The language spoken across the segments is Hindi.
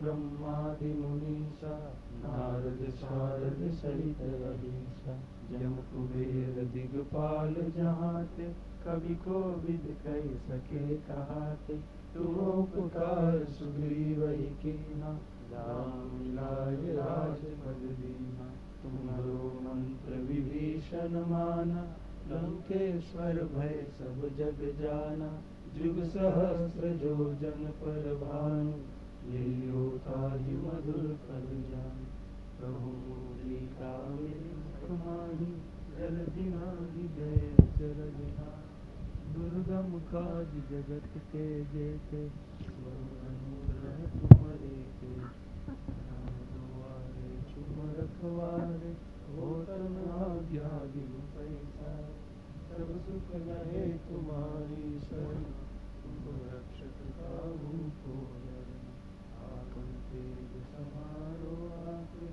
ब्रह्मादि मुनीसा नारद शारद सहित अहिंसा जम कुबेर दिगपाल जहाते कवि को विद कह सके कहाते तुम उपकार सुग्रीव ही कीना राम मिलाय राजपद दीना तुम्हारो मंत्र विभीषण माना लंकेश्वर भय सब जग जाना जुग सहस्र जो जन पर भानु यही होता ही मधुर फल जान प्रभु मुद्रिका कमाही जल दिनाहि जय चरदिना दुर्गम काज जगत के जेते अनुग्रह तुम्हारे के दुआरे तुम रखवारे होतन आज्ञा बिनु पैसा सब सुख लहे तुम्हारी शरण तुम रक्षक काहू को आपन तेज समारो आपे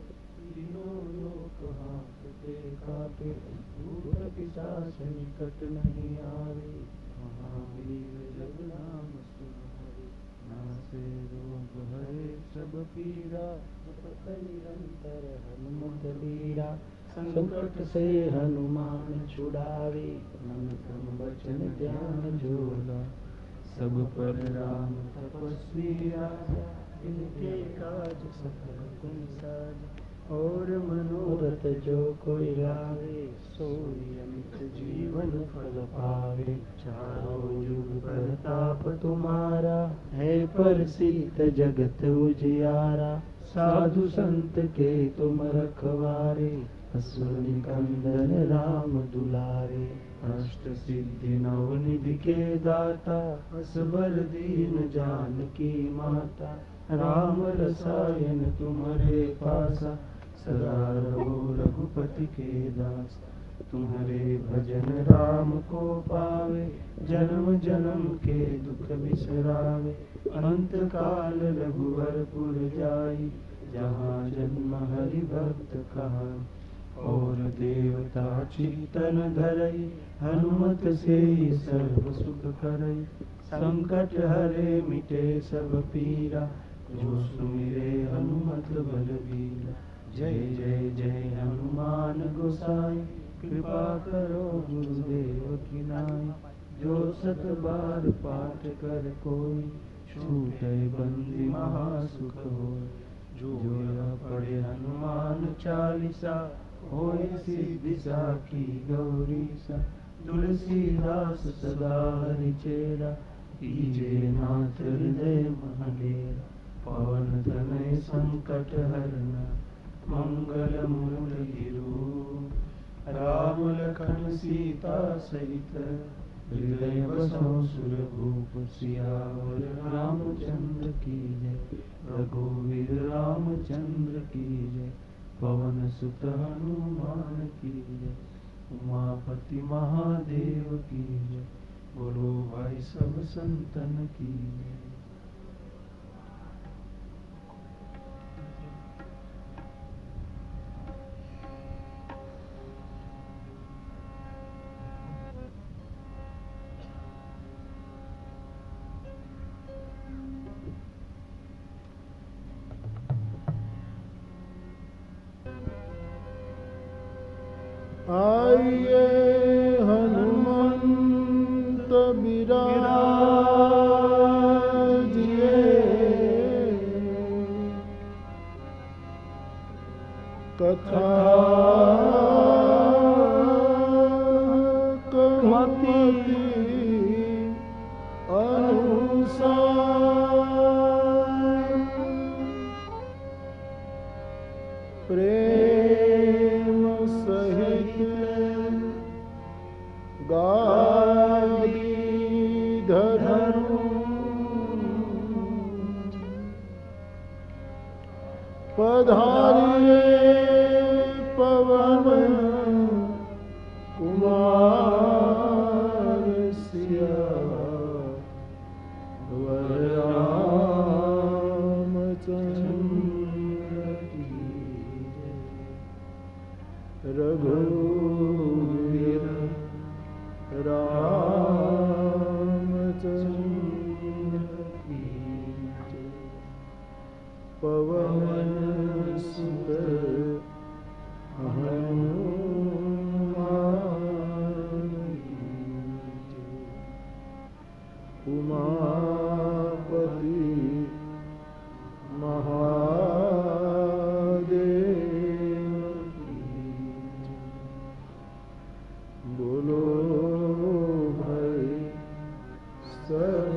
तीनों लोक हांकते कापे भूत पिशाच निकट नहीं आवे महावीर जब नाम सुनावे नासे रोग हरे सब पीड़ा जपत निरंतर हनुमत बीड़ा संकट से हनुमान छुड़ावे मन क्रम वचन ध्यान जोड़ा सब पर राम तपस्वी राजा इनके काज सफल तुम साज और मनोरथ जो कोई लावे सोई अमित जीवन फल पावे चारों युग प्रताप तुम्हारा है प्रसिद्ध जगत उजियारा साधु संत के तुम रखवारे असुर निकंदन राम दुलारे अष्ट सिद्धि नवनिधि के दाता असबर दीन जानकी माता राम रसायन तुम्हारे पासा सदा रहो रघुपति के दास तुम्हारे भजन राम को पावे जन्म जन्म के दुख बिसरावे अंत काल रघुवरपुर जाई जहाँ जन्म हरि भक्त कहा और देवता चितन धरई हनुमत से सर्व सुख करई संकट हरे मिटे सब पीरा जो सुमिरे हनुमत बलबीरा जय जय जय हनुमान गोसाई कृपा करो गुरुदेव की नाई जो सत बार पाठ कर कोई छूटे बंदी महासुख होय जो यह पढ़े हनुमान चालीसा होय सिद्धि साखी गौरी सा तुलसीदास सदा हरिचेरा कीजे नाथ हृदय महडेरा पवन तनय संकट हरना मंगल मूल राम लखन सीता सहित हृदय बसो सुरभूप सियावर रामचंद्र की जय रघुवीर रामचंद्र की जय पवन सुत हनुमान की जय उमापति महादेव की जय बोलो भाई सब संतन की जय। आइए हनुमंत बिराजिए कथा कहती अनुसार प्रेम सहित गादी धरू पधारिए पवन कुमार सियावर रामचंद्र की रघुवीर रामचंद्र की पवन सुत हनुमान उमापति महादेव बोलो भाई सब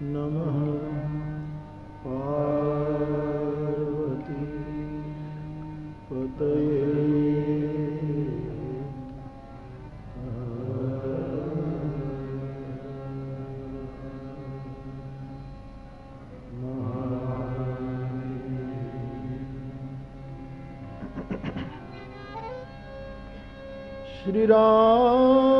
नमः पार्वती श्री राम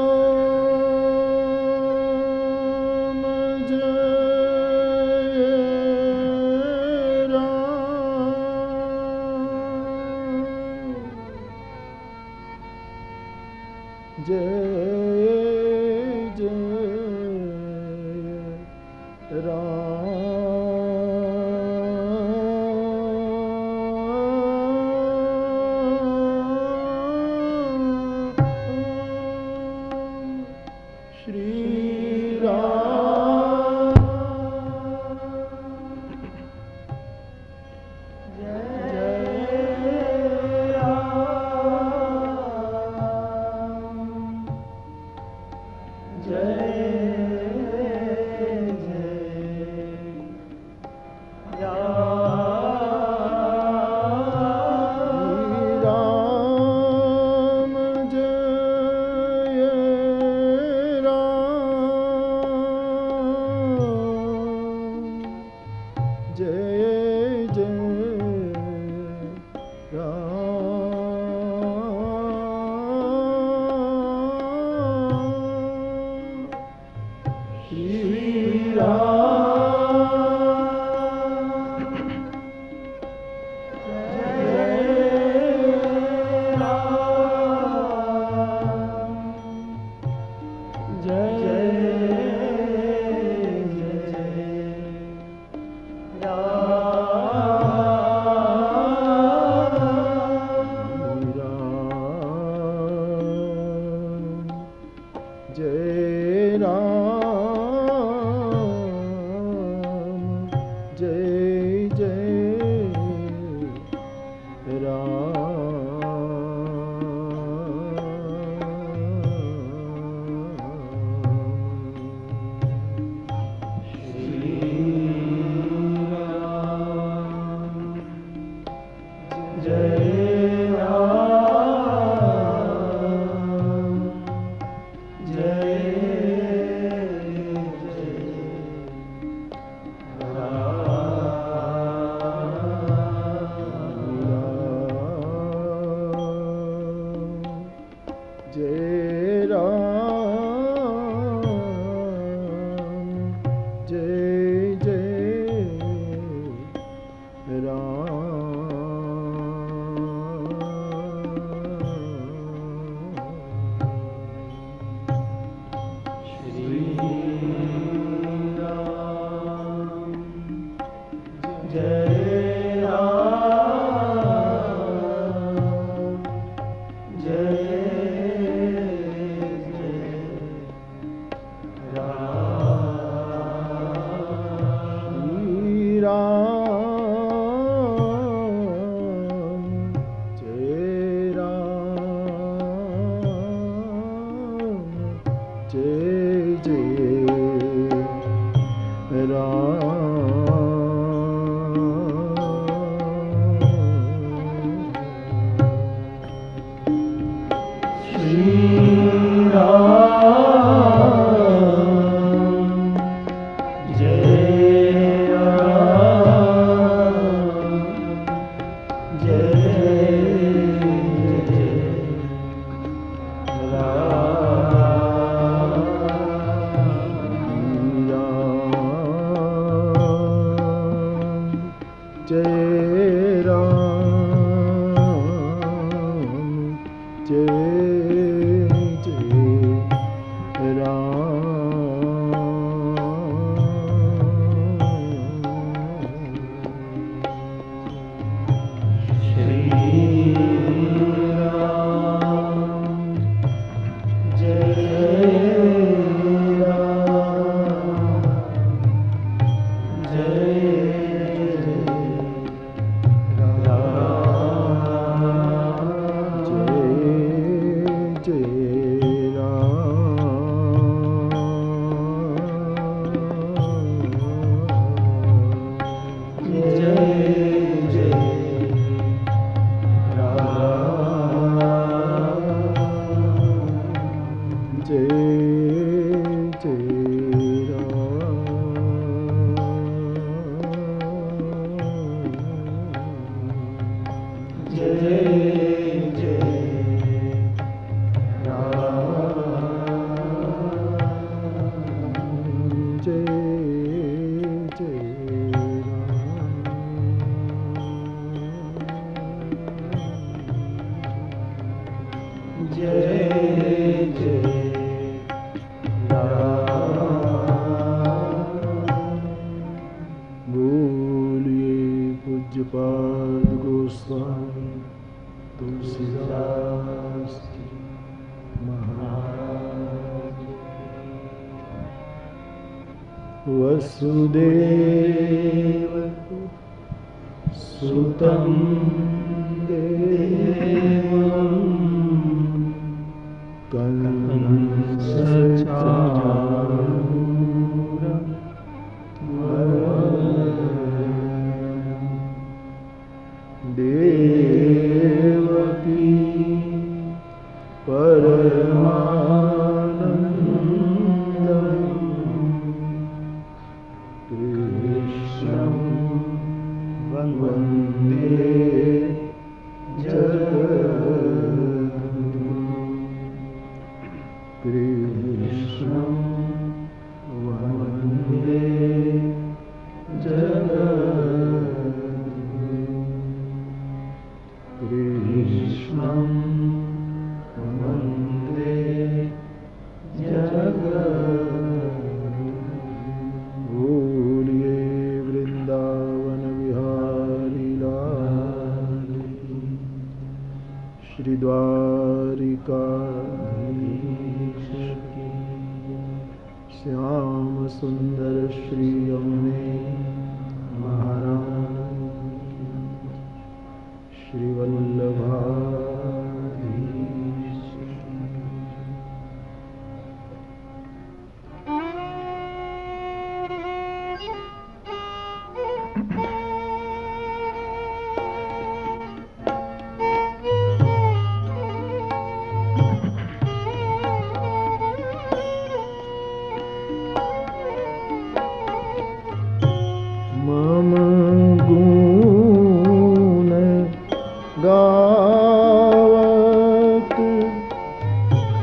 जय राम जय जय पूज्यपाद गोस्वामी तुलसीदास महाराज। वसुदेव सुतं देवं कंसचाणूरं देवकी परमानन्दं कृष्णं वन्दे जगद्गुरुं। कृष्णं वन्दे जगद्गुरुं। कृष्णं वन्दे जगद्गुरुं। बोलिए वृंदावन बिहारी लाल की, श्री द्वारिकाधीश की, श्याम सुंदर श्री यमुने महाराज की, श्री वल्लभाधीश की। मम गुण गावत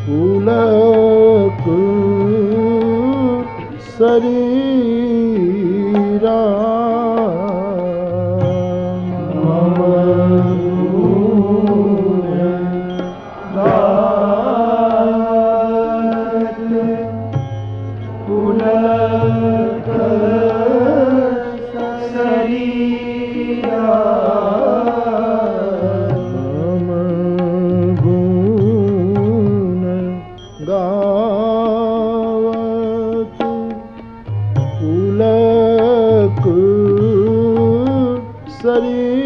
पुलक शरीरा। मम गुण गावत पुलक शरीरा। मम गुण गावत पुलक शरीरा।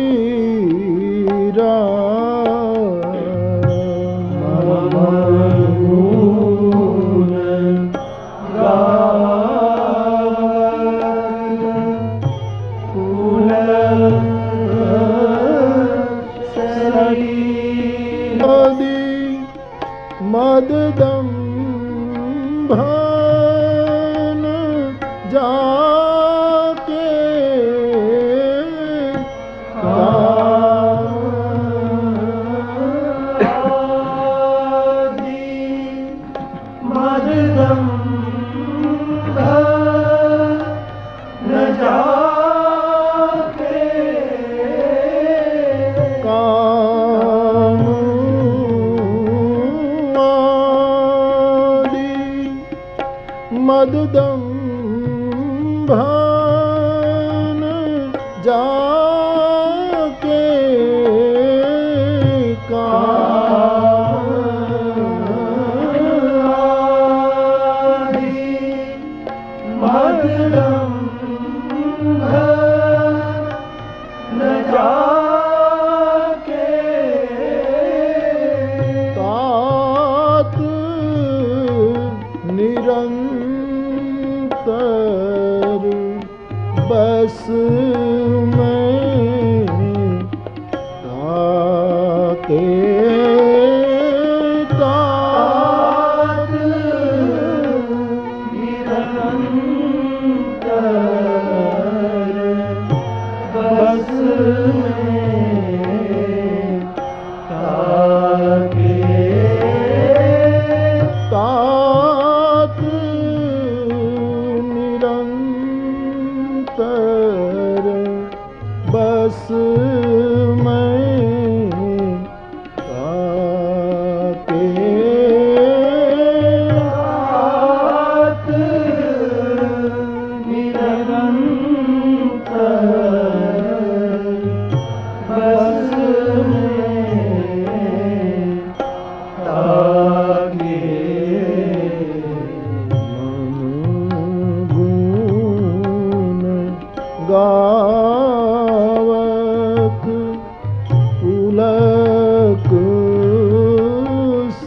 मम गुण गावत मददम्भन जाके मददम्भन जाके मददम्भन जाके कामादि मददम्भन जाके तात निरंतर बस में ताके तात निरंतर बस में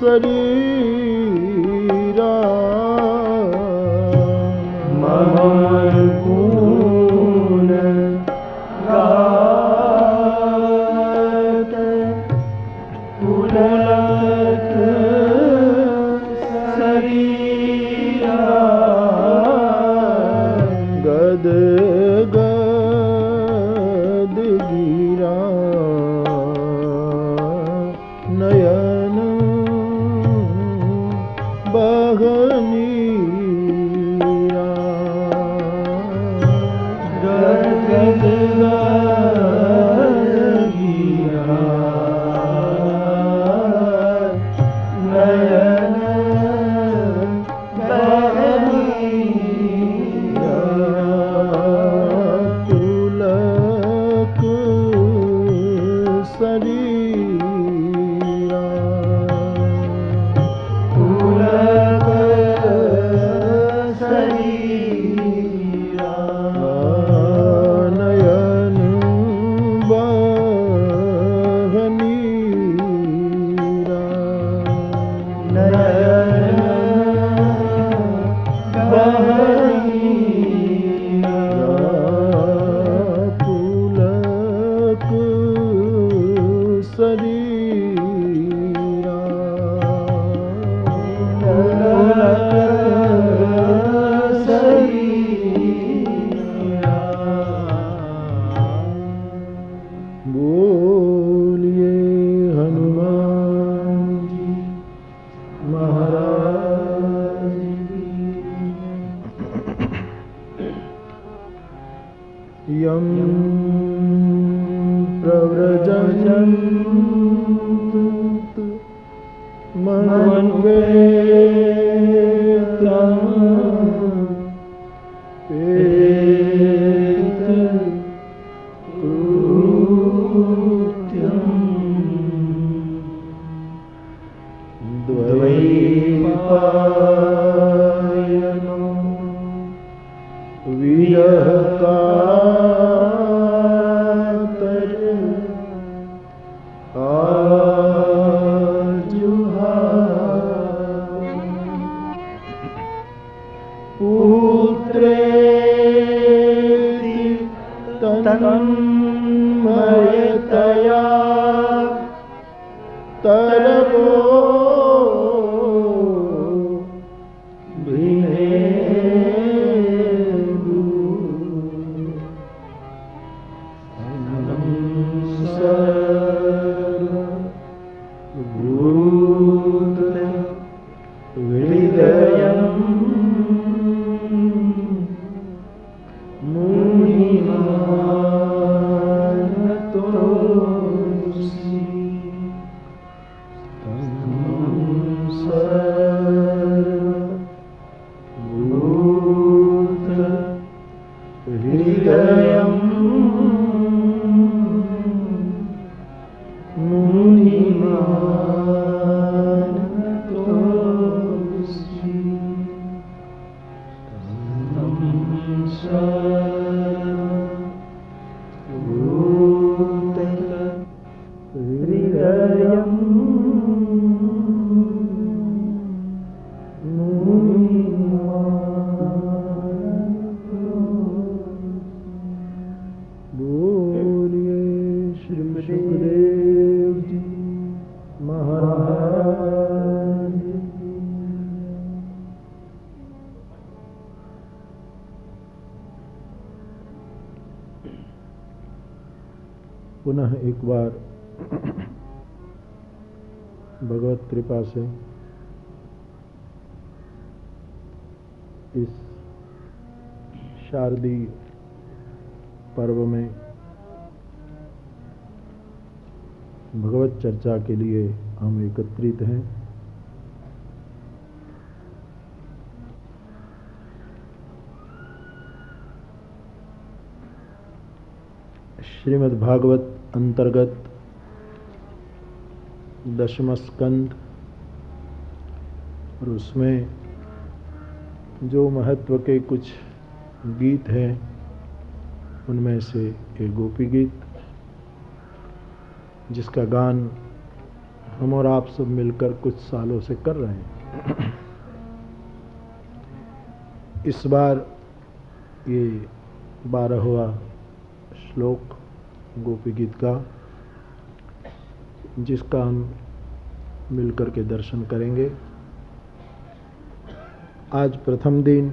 शरीरा मन गुण गात पुलक शरीरा गद गद गिरा नयन बहनीरा गद गद गिरा नयन बहनीरा पुलक शरीरा पुलक शरीरा नयन बहनीरा नयन बहनीरा पुलक शरीरा बोलिए हनुमान जी महाराज की। यम प्रव्रजन्त मनुवेदं पेत कृत्यं द्वैपायनो विरह कातर पुत्रेति तन्मयतया तरवो भिनेदु सर्वभूत हृदयं मुनिमानतोऽस्मि सर्वभूत हृदयं मुनिमानतोऽस्मि सर्वभूत हृदयं बोलिए श्री सुखदेव जी महाराज की। पुनः एक बार भगवत कृपा से इस शारदीय पर्व में भगवत चर्चा के लिए हम एकत्रित हैं। श्रीमद् भागवत अंतर्गत 10वां स्कंद और उसमें जो महत्व के कुछ गीत हैं उनमें से एक गोपी गीत जिसका गान हम और आप सब मिलकर कुछ सालों से कर रहे हैं। इस बार ये 12वां श्लोक गोपी गीत का, जिसका हम मिलकर के दर्शन करेंगे। आज प्रथम दिन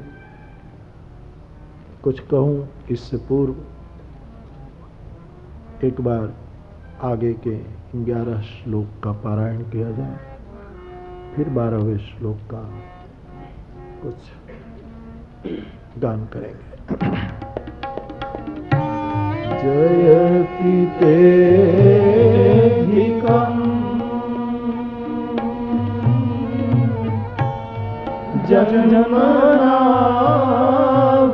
कुछ कहूँ इससे पूर्व एक बार आगे के 11 श्लोक का पारायण किया जाए, फिर 12वें श्लोक का कुछ गान करेंगे। जयति तेऽधिकम् जन्मना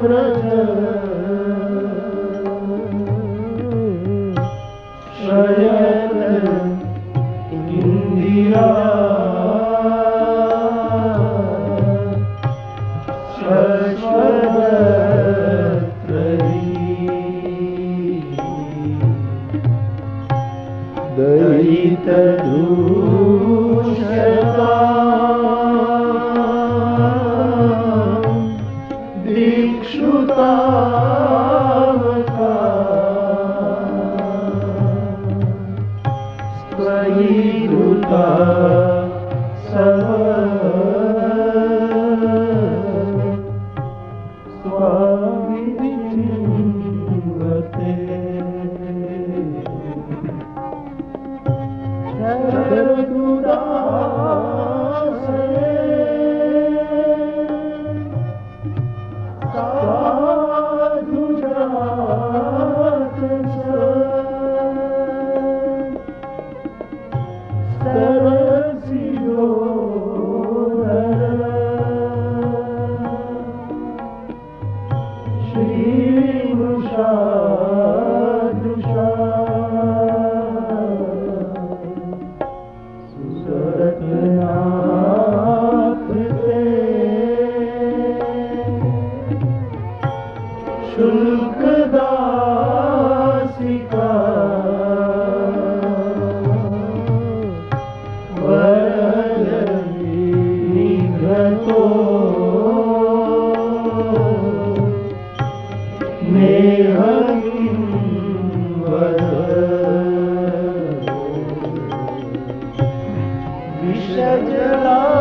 व्रज शयन इंदिरा दयितदूषका दीक्षुतावका स्वयिरुता स्वामिनिवते शुल्कदासिका वरनिघ्नतो नेह किं वद विषजलाख्यया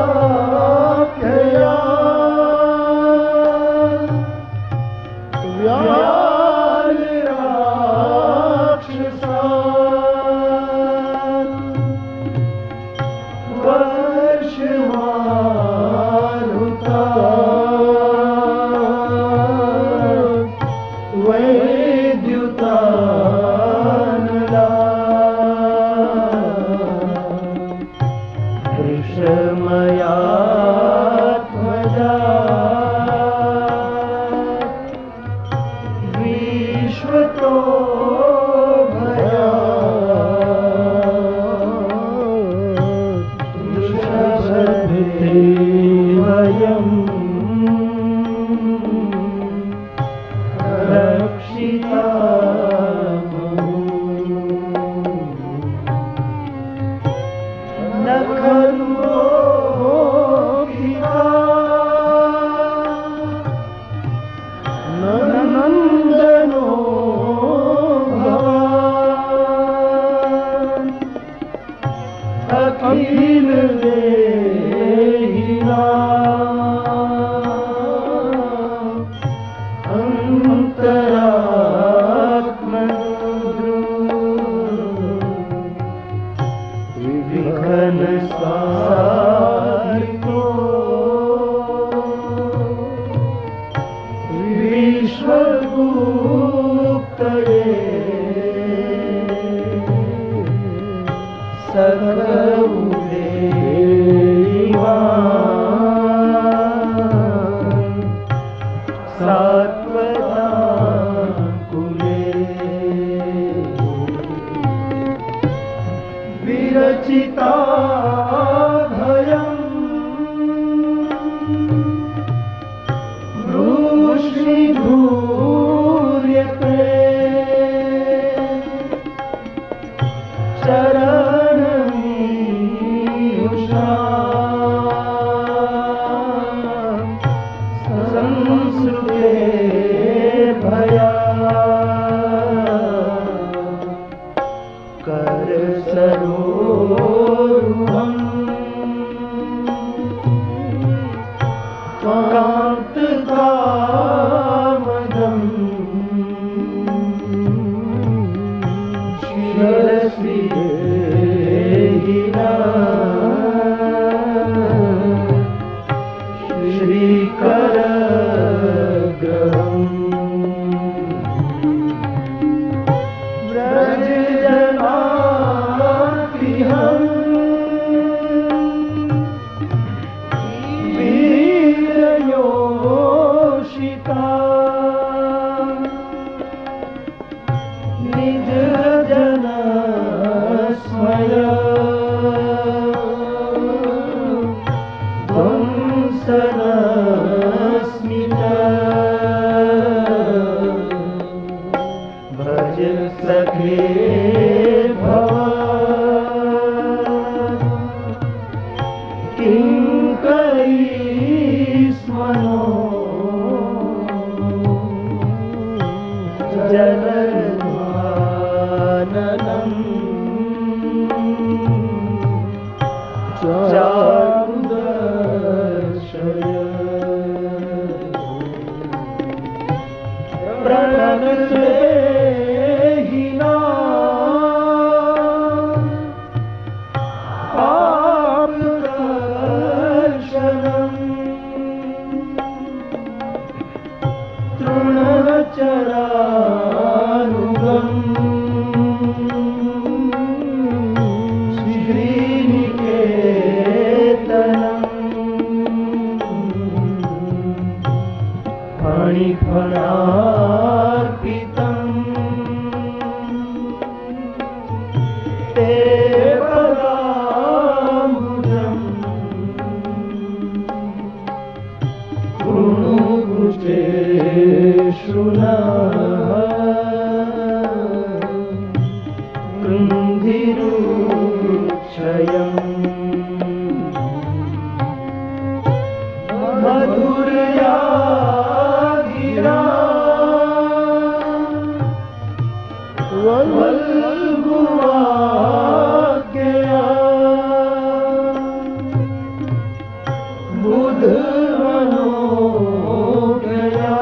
अखिल देहिना विघन सारितो विश्वगुप्तये सकलदेवा सात्वता कुले विरचिता भयम् वृष्णिधूर्यते चरणमीशा चारुदर्शय प्रणतदेहिना पापकर्षणम् तृणचरानुगम् फणार्पितम् ते पदाम्बुजम् कृणुगुचे शृणः कृन्धिरुच्छयम् मधुरया वल्गुवाक्यया बुधमनोज्ञया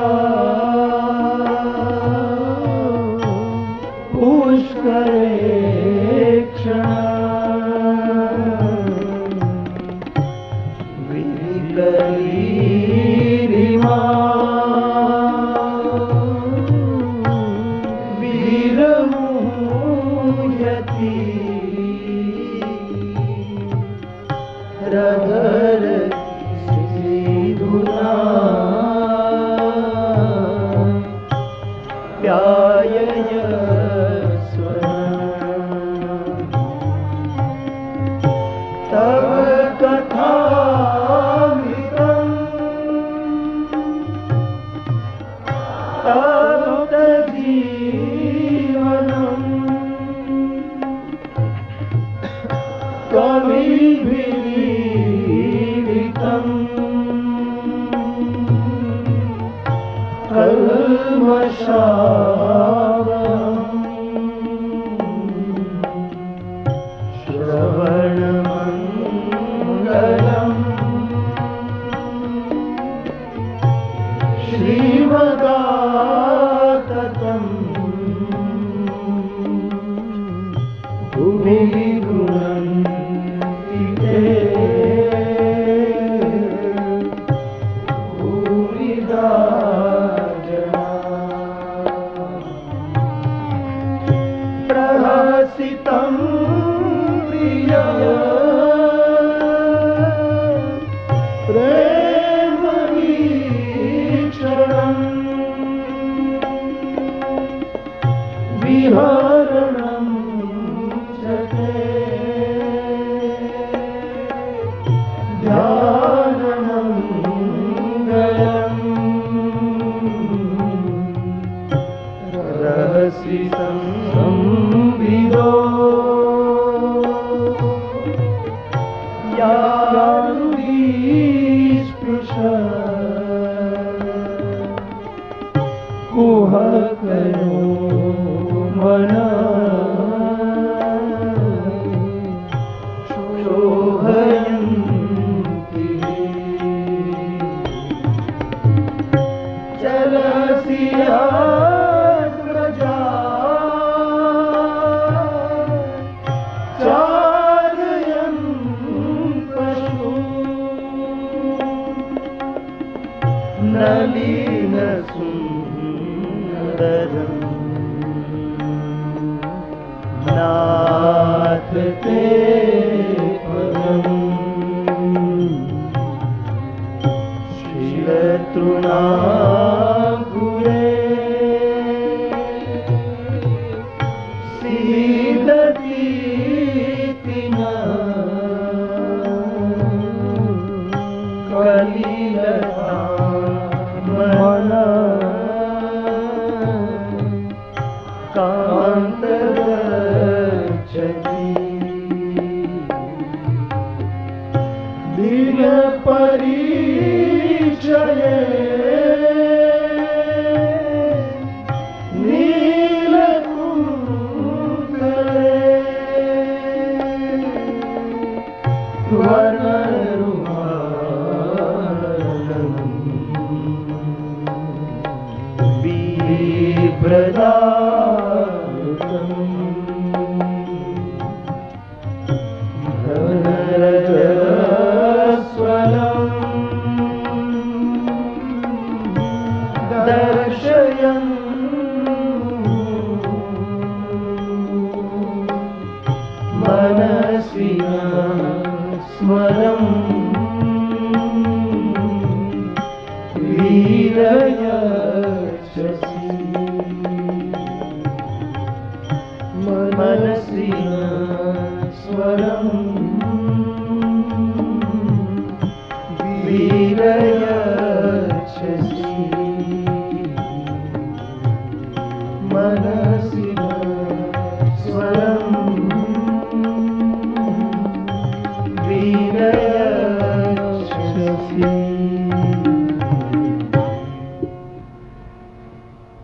पुष्करेक्षणा विकरीरिमा रधर सिधुना प्यायय तव कथामृतम् तव जीवनम् कविभिरीडितम् कल्मषावहम् श्रवणमङ्गलम् श्रीमदाततम् भुवि प्रहसितं प्रिय प्रेमवीक्षणम् विहरणं च ते ध्यानमङ्गलम् रहसि संविदो यारुदीस्पृश कुहकयो मन शोभयन्ति चलसि अग्रजा चारयन् पशु नलिनसुन्दरम् नाथ ते पदम् शिलतृणापुरे सीदतीति न कलिलता मन कान्तगच्छति दिव्यपरिचये नीलकुन्तले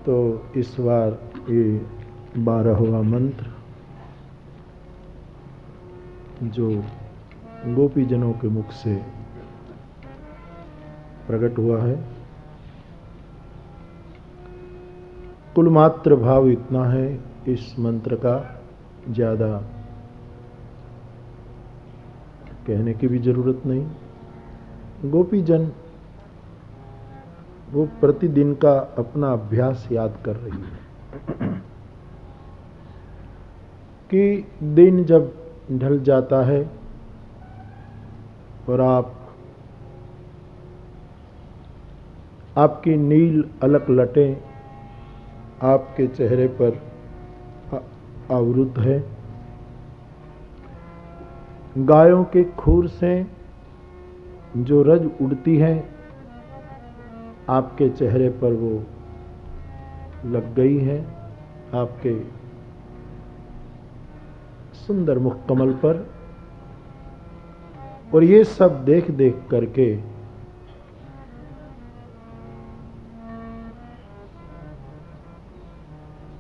तो इस बार ये 12वां मंत्र जो गोपीजनों के मुख से प्रकट हुआ है, कुल मात्र भाव इतना है, इस मंत्र का ज़्यादा कहने की भी जरूरत नहीं। गोपीजन वो प्रतिदिन का अपना अभ्यास याद कर रही है कि दिन जब ढल जाता है और आपकी नील अलक लटें आपके चेहरे पर आवृत है, गायों के खूर से जो रज उड़ती है आपके चेहरे पर वो लग गई है, आपके सुंदर मुख कमल पर, और ये सब देख देख करके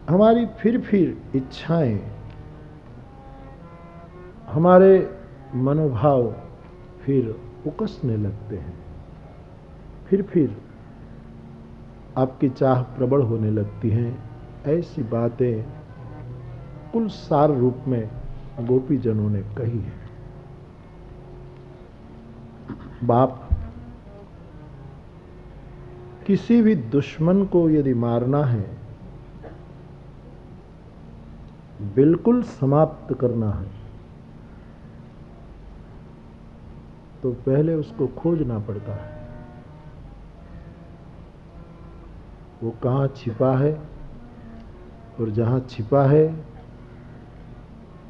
हमारी फिर इच्छाएं, हमारे मनोभाव फिर उकसने लगते हैं, फिर आपकी चाह प्रबल होने लगती हैं। ऐसी बातें कुल सार रूप में गोपीजनों ने कही है। बाप किसी भी दुश्मन को यदि मारना है, बिल्कुल समाप्त करना है, तो पहले उसको खोजना पड़ता है। वो कहाँ छिपा है, और जहाँ छिपा है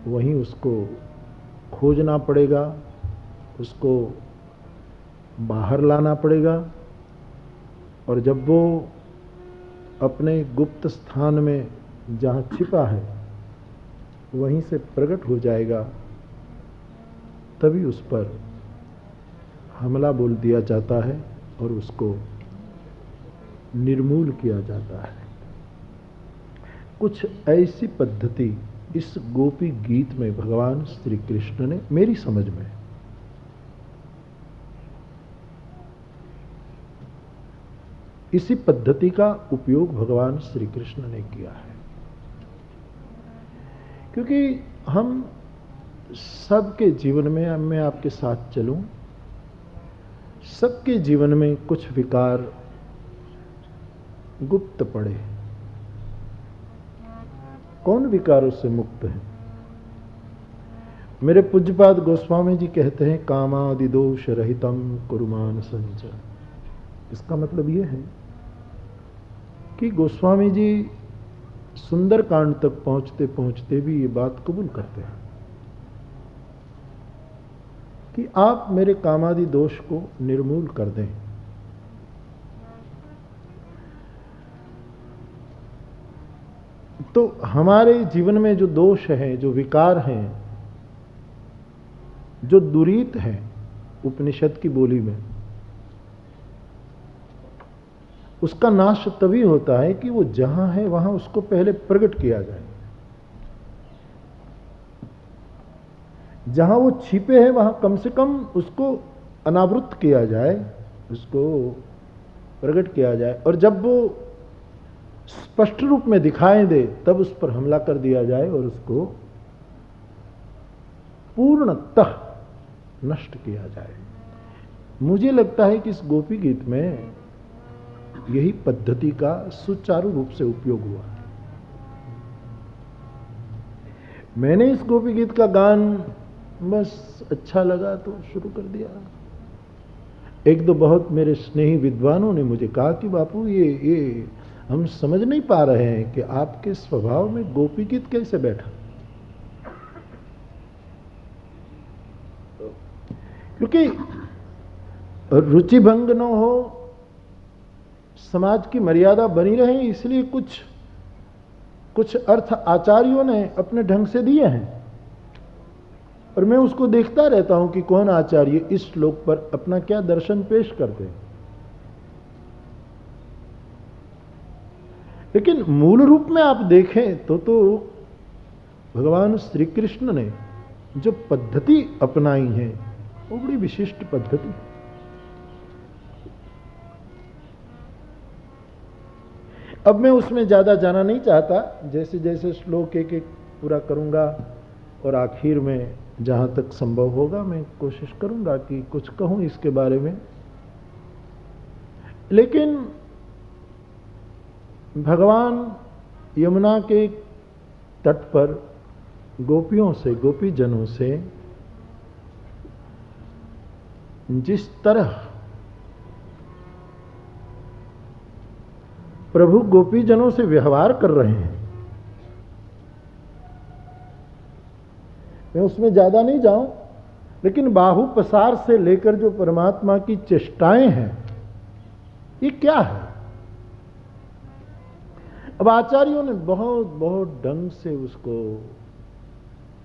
वहीं उसको खोजना पड़ेगा, उसको बाहर लाना पड़ेगा। और जब वो अपने गुप्त स्थान में जहाँ छिपा है वहीं से प्रकट हो जाएगा, तभी उस पर हमला बोल दिया जाता है और उसको निर्मूल किया जाता है। कुछ ऐसी पद्धति इस गोपी गीत में भगवान श्री कृष्ण ने, मेरी समझ में, इसी पद्धति का उपयोग भगवान श्री कृष्ण ने किया है। क्योंकि हम सबके जीवन में, मैं आपके साथ चलूं, सबके जीवन में कुछ विकार गुप्त पड़े। कौन विकारों से मुक्त है? मेरे पूज्यपाद गोस्वामी जी कहते हैं, कामादि दोष रहितम कुरुमान संच। इसका मतलब यह है कि गोस्वामी जी सुंदर कांड तक पहुंचते पहुंचते भी ये बात कबूल करते हैं कि आप मेरे कामादि दोष को निर्मूल कर दें। तो हमारे जीवन में जो दोष हैं, जो विकार हैं, जो दुरीत हैं, उपनिषद की बोली में, उसका नाश तभी होता है कि वो जहां है वहां उसको पहले प्रकट किया जाए। जहां वो छिपे हैं वहां कम से कम उसको अनावृत किया जाए, उसको प्रकट किया जाए, और जब वो स्पष्ट रूप में दिखाई दे तब उस पर हमला कर दिया जाए और उसको पूर्णतः नष्ट किया जाए। मुझे लगता है कि इस गोपी गीत में यही पद्धति का सुचारू रूप से उपयोग हुआ। मैंने इस गोपी गीत का गान बस अच्छा लगा तो शुरू कर दिया। एक दो बहुत मेरे स्नेही विद्वानों ने मुझे कहा कि बापू ये हम समझ नहीं पा रहे हैं कि आपके स्वभाव में गोपी गीत कैसे बैठा, क्योंकि रुचि भंग न हो, समाज की मर्यादा बनी रहे, इसलिए कुछ अर्थ आचार्यों ने अपने ढंग से दिए हैं, और मैं उसको देखता रहता हूं कि कौन आचार्य इस श्लोक पर अपना क्या दर्शन पेश करते हैं। लेकिन मूल रूप में आप देखें तो भगवान श्री कृष्ण ने जो पद्धति अपनाई है वो बड़ी विशिष्ट पद्धति है। अब मैं उसमें ज्यादा जाना नहीं चाहता, जैसे जैसे श्लोक एक एक पूरा करूंगा और आखिर में जहां तक संभव होगा मैं कोशिश करूंगा कि कुछ कहूं इसके बारे में। लेकिन भगवान यमुना के तट पर गोपियों से, गोपीजनों से जिस तरह प्रभु गोपीजनों से व्यवहार कर रहे हैं, मैं उसमें ज्यादा नहीं जाऊं, लेकिन बाहु पसार से लेकर जो परमात्मा की चेष्टाएं हैं, ये क्या है? अब आचार्यों ने बहुत बहुत ढंग से उसको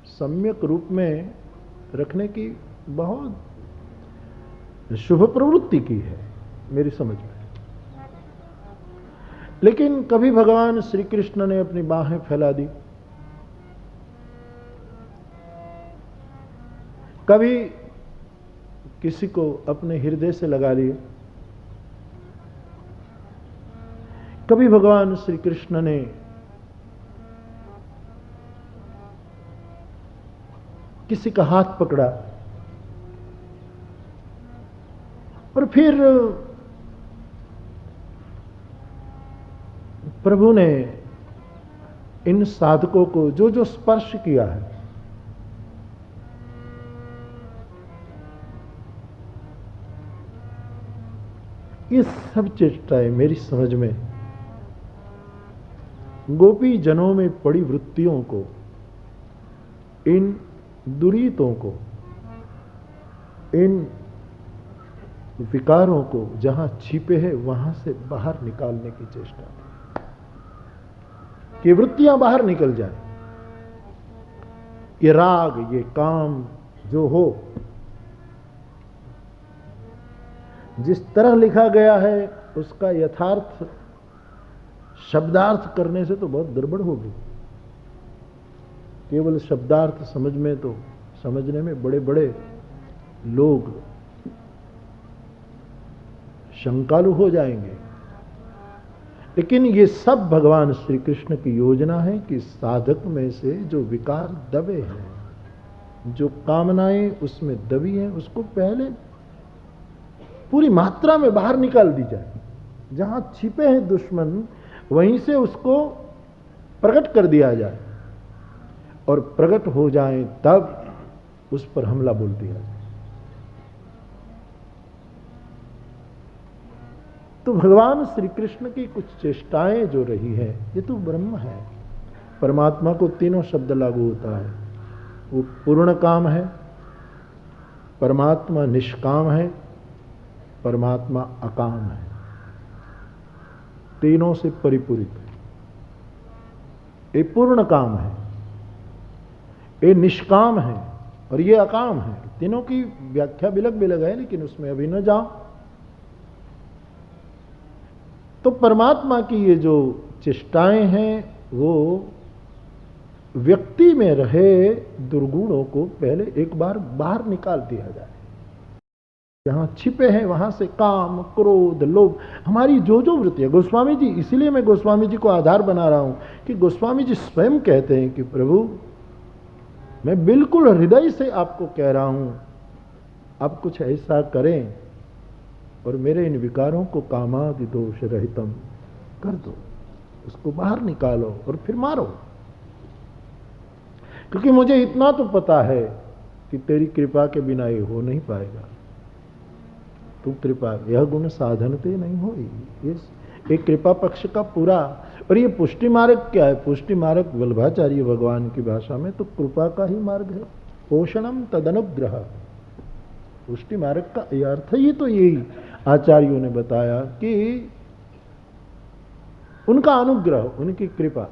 सम्यक रूप में रखने की बहुत शुभ प्रवृत्ति की है मेरी समझ में। लेकिन कभी भगवान श्री कृष्ण ने अपनी बाहें फैला दी, कभी किसी को अपने हृदय से लगा लिए, कभी भगवान श्री कृष्ण ने किसी का हाथ पकड़ा, और फिर प्रभु ने इन साधकों को जो जो स्पर्श किया है, ये सब चेष्टाएं मेरी समझ में गोपी जनों में पड़ी वृत्तियों को, इन दुरीतों को, इन विकारों को जहां छिपे हैं वहां से बाहर निकालने की चेष्टा थी कि वृत्तियां बाहर निकल जाए। ये राग, ये काम जो हो, जिस तरह लिखा गया है उसका यथार्थ शब्दार्थ करने से तो बहुत गड़बड़ होगी। केवल शब्दार्थ समझने में बड़े बड़े लोग शंकालु हो जाएंगे। लेकिन ये सब भगवान श्री कृष्ण की योजना है कि साधक में से जो विकार दबे हैं, जो कामनाएं उसमें दबी हैं, उसको पहले पूरी मात्रा में बाहर निकाल दी जाए। जहां छिपे हैं दुश्मन, वहीं से उसको प्रकट कर दिया जाए, और प्रकट हो जाए तब उस पर हमला बोल दिया जाए। तो भगवान श्री कृष्ण की कुछ चेष्टाएं जो रही है, ये तो ब्रह्म है। परमात्मा को तीनों शब्द लागू होता है। वो पूर्ण काम है, परमात्मा निष्काम है, परमात्मा अकाम है, तीनों से परिपूरित है। ये पूर्ण काम है, ये निष्काम है, और ये अकाम है। तीनों की व्याख्या बिलग बिलग है, लेकिन उसमें अभी न जाओ। तो परमात्मा की ये जो चेष्टाएं हैं वो व्यक्ति में रहे दुर्गुणों को पहले एक बार बाहर निकाल दिया जाए। जहां छिपे हैं वहां से काम, क्रोध, लोभ, हमारी जो जो वृत्ति है, गोस्वामी जी, इसीलिए मैं गोस्वामी जी को आधार बना रहा हूं कि गोस्वामी जी स्वयं कहते हैं कि प्रभु मैं बिल्कुल हृदय से आपको कह रहा हूं, आप कुछ ऐसा करें और मेरे इन विकारों को कामादि दोष रहितम कर दो, उसको बाहर निकालो और फिर मारो। क्योंकि मुझे इतना तो पता है कि तेरी कृपा के बिना ये हो नहीं पाएगा। तू कृपा, यह गुण साधनते नहीं होई। ये एक कृपा पक्ष का पूरा। और ये पुष्टि मार्ग क्या है? पुष्टि मार्ग वल्लभाचार्य भगवान की भाषा में तो कृपा का ही मार्ग है। पोषणम तदनुग्रह। पुष्टि मार्ग का अर्थ ही तो यही आचार्यों ने बताया कि उनका अनुग्रह, उनकी कृपा।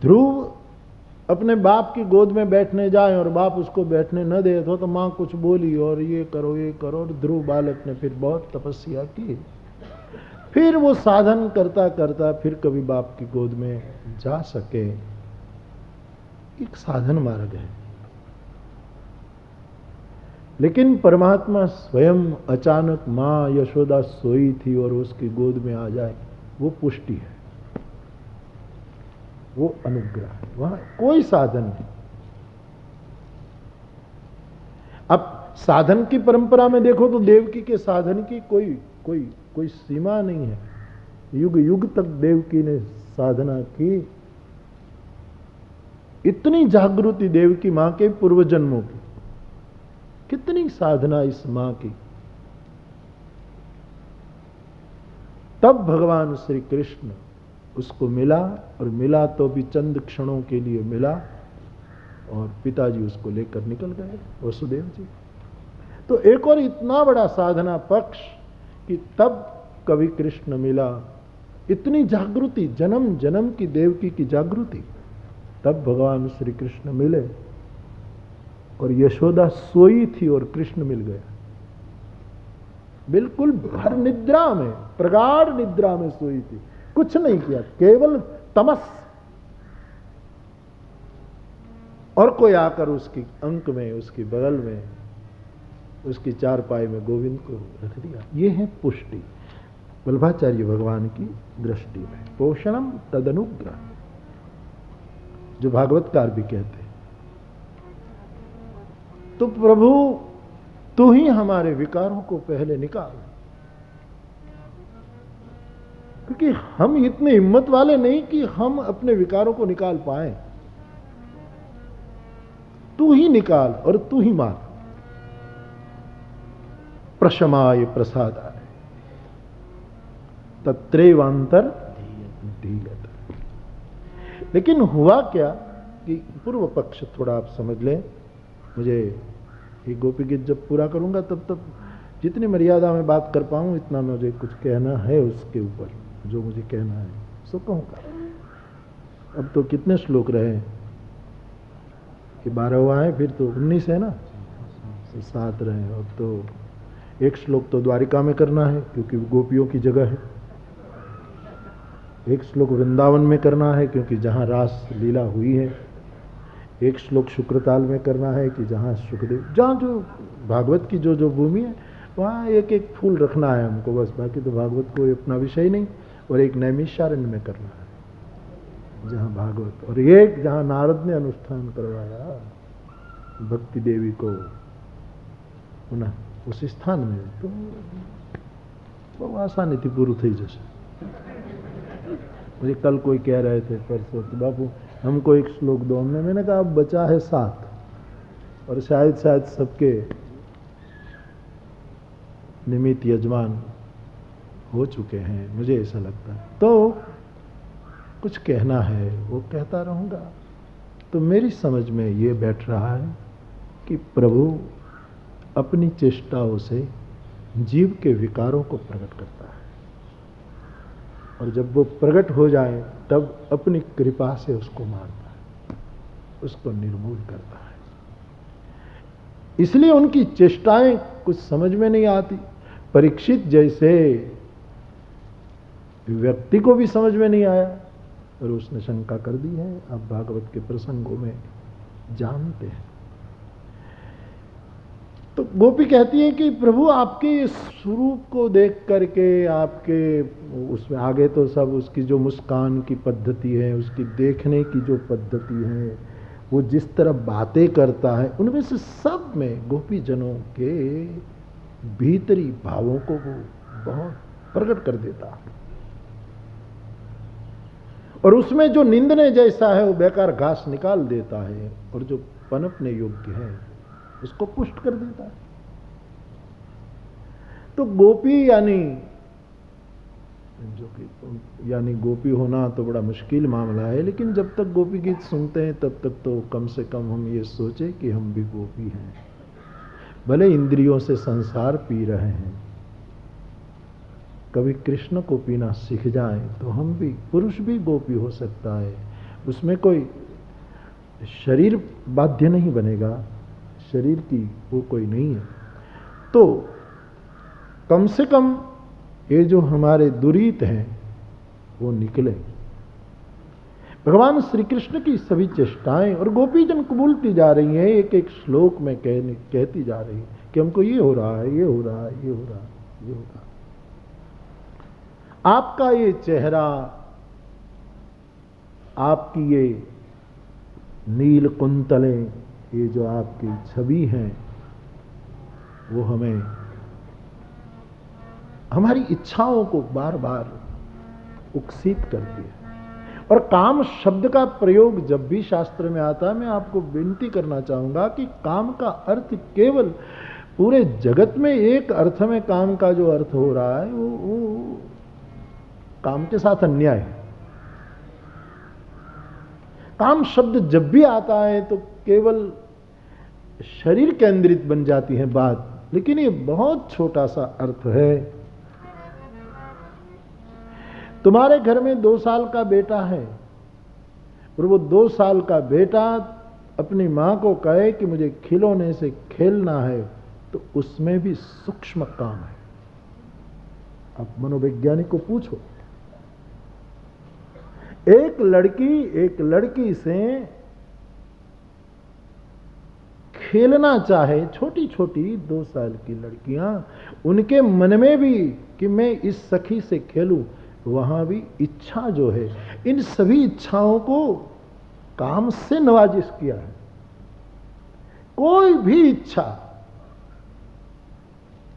ध्रुव अपने बाप की गोद में बैठने जाए और बाप उसको बैठने न दे तो मां कुछ बोली और ये करो ये करो, और ध्रुव बालक ने फिर बहुत तपस्या की। फिर वो साधन करता करता फिर कभी बाप की गोद में जा सके। एक साधन मार्ग है। लेकिन परमात्मा स्वयं अचानक मां यशोदा सोई थी और उसकी गोद में आ जाए, वो पुष्टि है, वो अनुग्रह है। वहां कोई साधन नहीं। अब साधन की परंपरा में देखो तो देवकी के साधन की कोई सीमा नहीं है। युग युग तक देवकी ने साधना की। इतनी जागृति देवकी मां के पूर्व जन्मों की, कितनी साधना इस मां की। तब भगवान श्री कृष्ण उसको मिला, और मिला तो भी चंद क्षणों के लिए मिला, और पिताजी उसको लेकर निकल गए, वसुदेव जी। तो एक और इतना बड़ा साधना पक्ष कि तब कभी कृष्ण मिला। इतनी जागृति, जन्म जन्म की देवकी की जागृति। तब भगवान श्री कृष्ण मिले, और यशोदा सोई थी और कृष्ण मिल गया। बिल्कुल भर निद्रा में, प्रगाढ़ निद्रा में सोई थी, कुछ नहीं किया, केवल तमस। और कोई आकर उसकी अंक में, उसकी बगल में, उसकी चारपाई में गोविंद को रख दिया। ये है पुष्टि वल्लभाचार्य भगवान की दृष्टि में। पोषणम तदनुग्रह, जो भागवतकार भी कहते हैं। तो प्रभु तू ही हमारे विकारों को पहले निकाल, क्योंकि हम इतने हिम्मत वाले नहीं कि हम अपने विकारों को निकाल पाए। तू ही निकाल और तू ही मार। प्रशमाय प्रसादाय तत्रैवांतर धीयत। लेकिन हुआ क्या कि पूर्व पक्ष थोड़ा आप समझ लें। मुझे ये गोपी गीत जब पूरा करूंगा तब जितनी मर्यादा में बात कर पाऊं इतना मुझे कुछ कहना है, उसके ऊपर जो मुझे कहना है सो कहूंगा। अब तो कितने श्लोक रहे कि 12 हुआ है, फिर तो 19 है ना, 7 रहे। अब तो एक श्लोक तो द्वारिका में करना है क्योंकि गोपियों की जगह है। एक श्लोक वृंदावन में करना है क्योंकि जहां रास लीला हुई है। एक श्लोक शुक्रताल में करना है कि जहां सुखदेव, जहां जो भागवत की जो जो भूमि है वहां एक एक फूल रखना है हमको बस। बाकी तो भागवत कोई अपना विषय नहीं। और एक नैमिषारण्य में करना है जहां भागवत, और एक जहां नारद ने अनुष्ठान करवाया भक्ति देवी को पुनः उस स्थान में, तो वो आसानी थी पूरी थी। जैसे मुझे कल कोई कह रहे थे परसों कि बापू हमको एक श्लोक दो। मैंने कहा अब बचा है 7, और शायद सबके निमित्त यजमान हो चुके हैं, मुझे ऐसा लगता है। तो कुछ कहना है वो कहता रहूंगा। तो मेरी समझ में ये बैठ रहा है कि प्रभु अपनी चेष्टाओं से जीव के विकारों को प्रकट करता है, और जब वो प्रकट हो जाए तब अपनी कृपा से उसको मारता है, उसको निर्मूल करता है। इसलिए उनकी चेष्टाएं कुछ समझ में नहीं आती। परीक्षित जैसे व्यक्ति को भी समझ में नहीं आया और उसने शंका कर दी है। आप भागवत के प्रसंगों में जानते हैं। तो गोपी कहती है कि प्रभु आपके स्वरूप को देख करके, आपके उसमें आगे तो सब उसकी जो मुस्कान की पद्धति है, उसकी देखने की जो पद्धति है, वो जिस तरह बातें करता है, उनमें से सब में गोपी जनों के भीतरी भावों को वो बहुत प्रकट कर देता है। और उसमें जो निंदने जैसा है वो बेकार घास निकाल देता है, और जो पनपने योग्य है उसको पुष्ट कर देता है। तो गोपी यानी गोपी होना तो बड़ा मुश्किल मामला है, लेकिन जब तक गोपी गीत सुनते हैं तब तक तो कम से कम हम ये सोचे कि हम भी गोपी हैं। भले इंद्रियों से संसार पी रहे हैं, कभी कृष्ण को पीना सीख जाएं तो हम भी, पुरुष भी गोपी हो सकता है। उसमें कोई शरीर बाध्य नहीं बनेगा, शरीर की वो कोई नहीं है। तो कम से कम ये जो हमारे दुरीत हैं वो निकले। भगवान श्री कृष्ण की सभी चेष्टाएं और गोपीजन कबूलती जा रही हैं, एक एक श्लोक में कहती जा रही है कि हमको ये हो रहा है, ये हो रहा है, ये हो रहा है, ये हो रहा है। आपका ये चेहरा, आपकी ये नील कुंतलें, ये जो आपकी छवि है, वो हमें हमारी इच्छाओं को बार बार उकसित करती है। और काम शब्द का प्रयोग जब भी शास्त्र में आता है, मैं आपको विनती करना चाहूंगा कि काम का अर्थ केवल, पूरे जगत में एक अर्थ में काम का जो अर्थ हो रहा है वो काम के साथ अन्याय है। काम शब्द जब भी आता है तो केवल शरीर केंद्रित बन जाती है बात, लेकिन ये बहुत छोटा सा अर्थ है। तुम्हारे घर में 2 साल का बेटा है और वो 2 साल का बेटा अपनी मां को कहे कि मुझे खिलौने से खेलना है, तो उसमें भी सूक्ष्म काम है। आप मनोवैज्ञानिक को पूछो, एक लड़की से खेलना चाहे, छोटी छोटी 2 साल की लड़कियां, उनके मन में भी कि मैं इस सखी से खेलूं, वहां भी इच्छा जो है, इन सभी इच्छाओं को काम से नवाजिश किया है। कोई भी इच्छा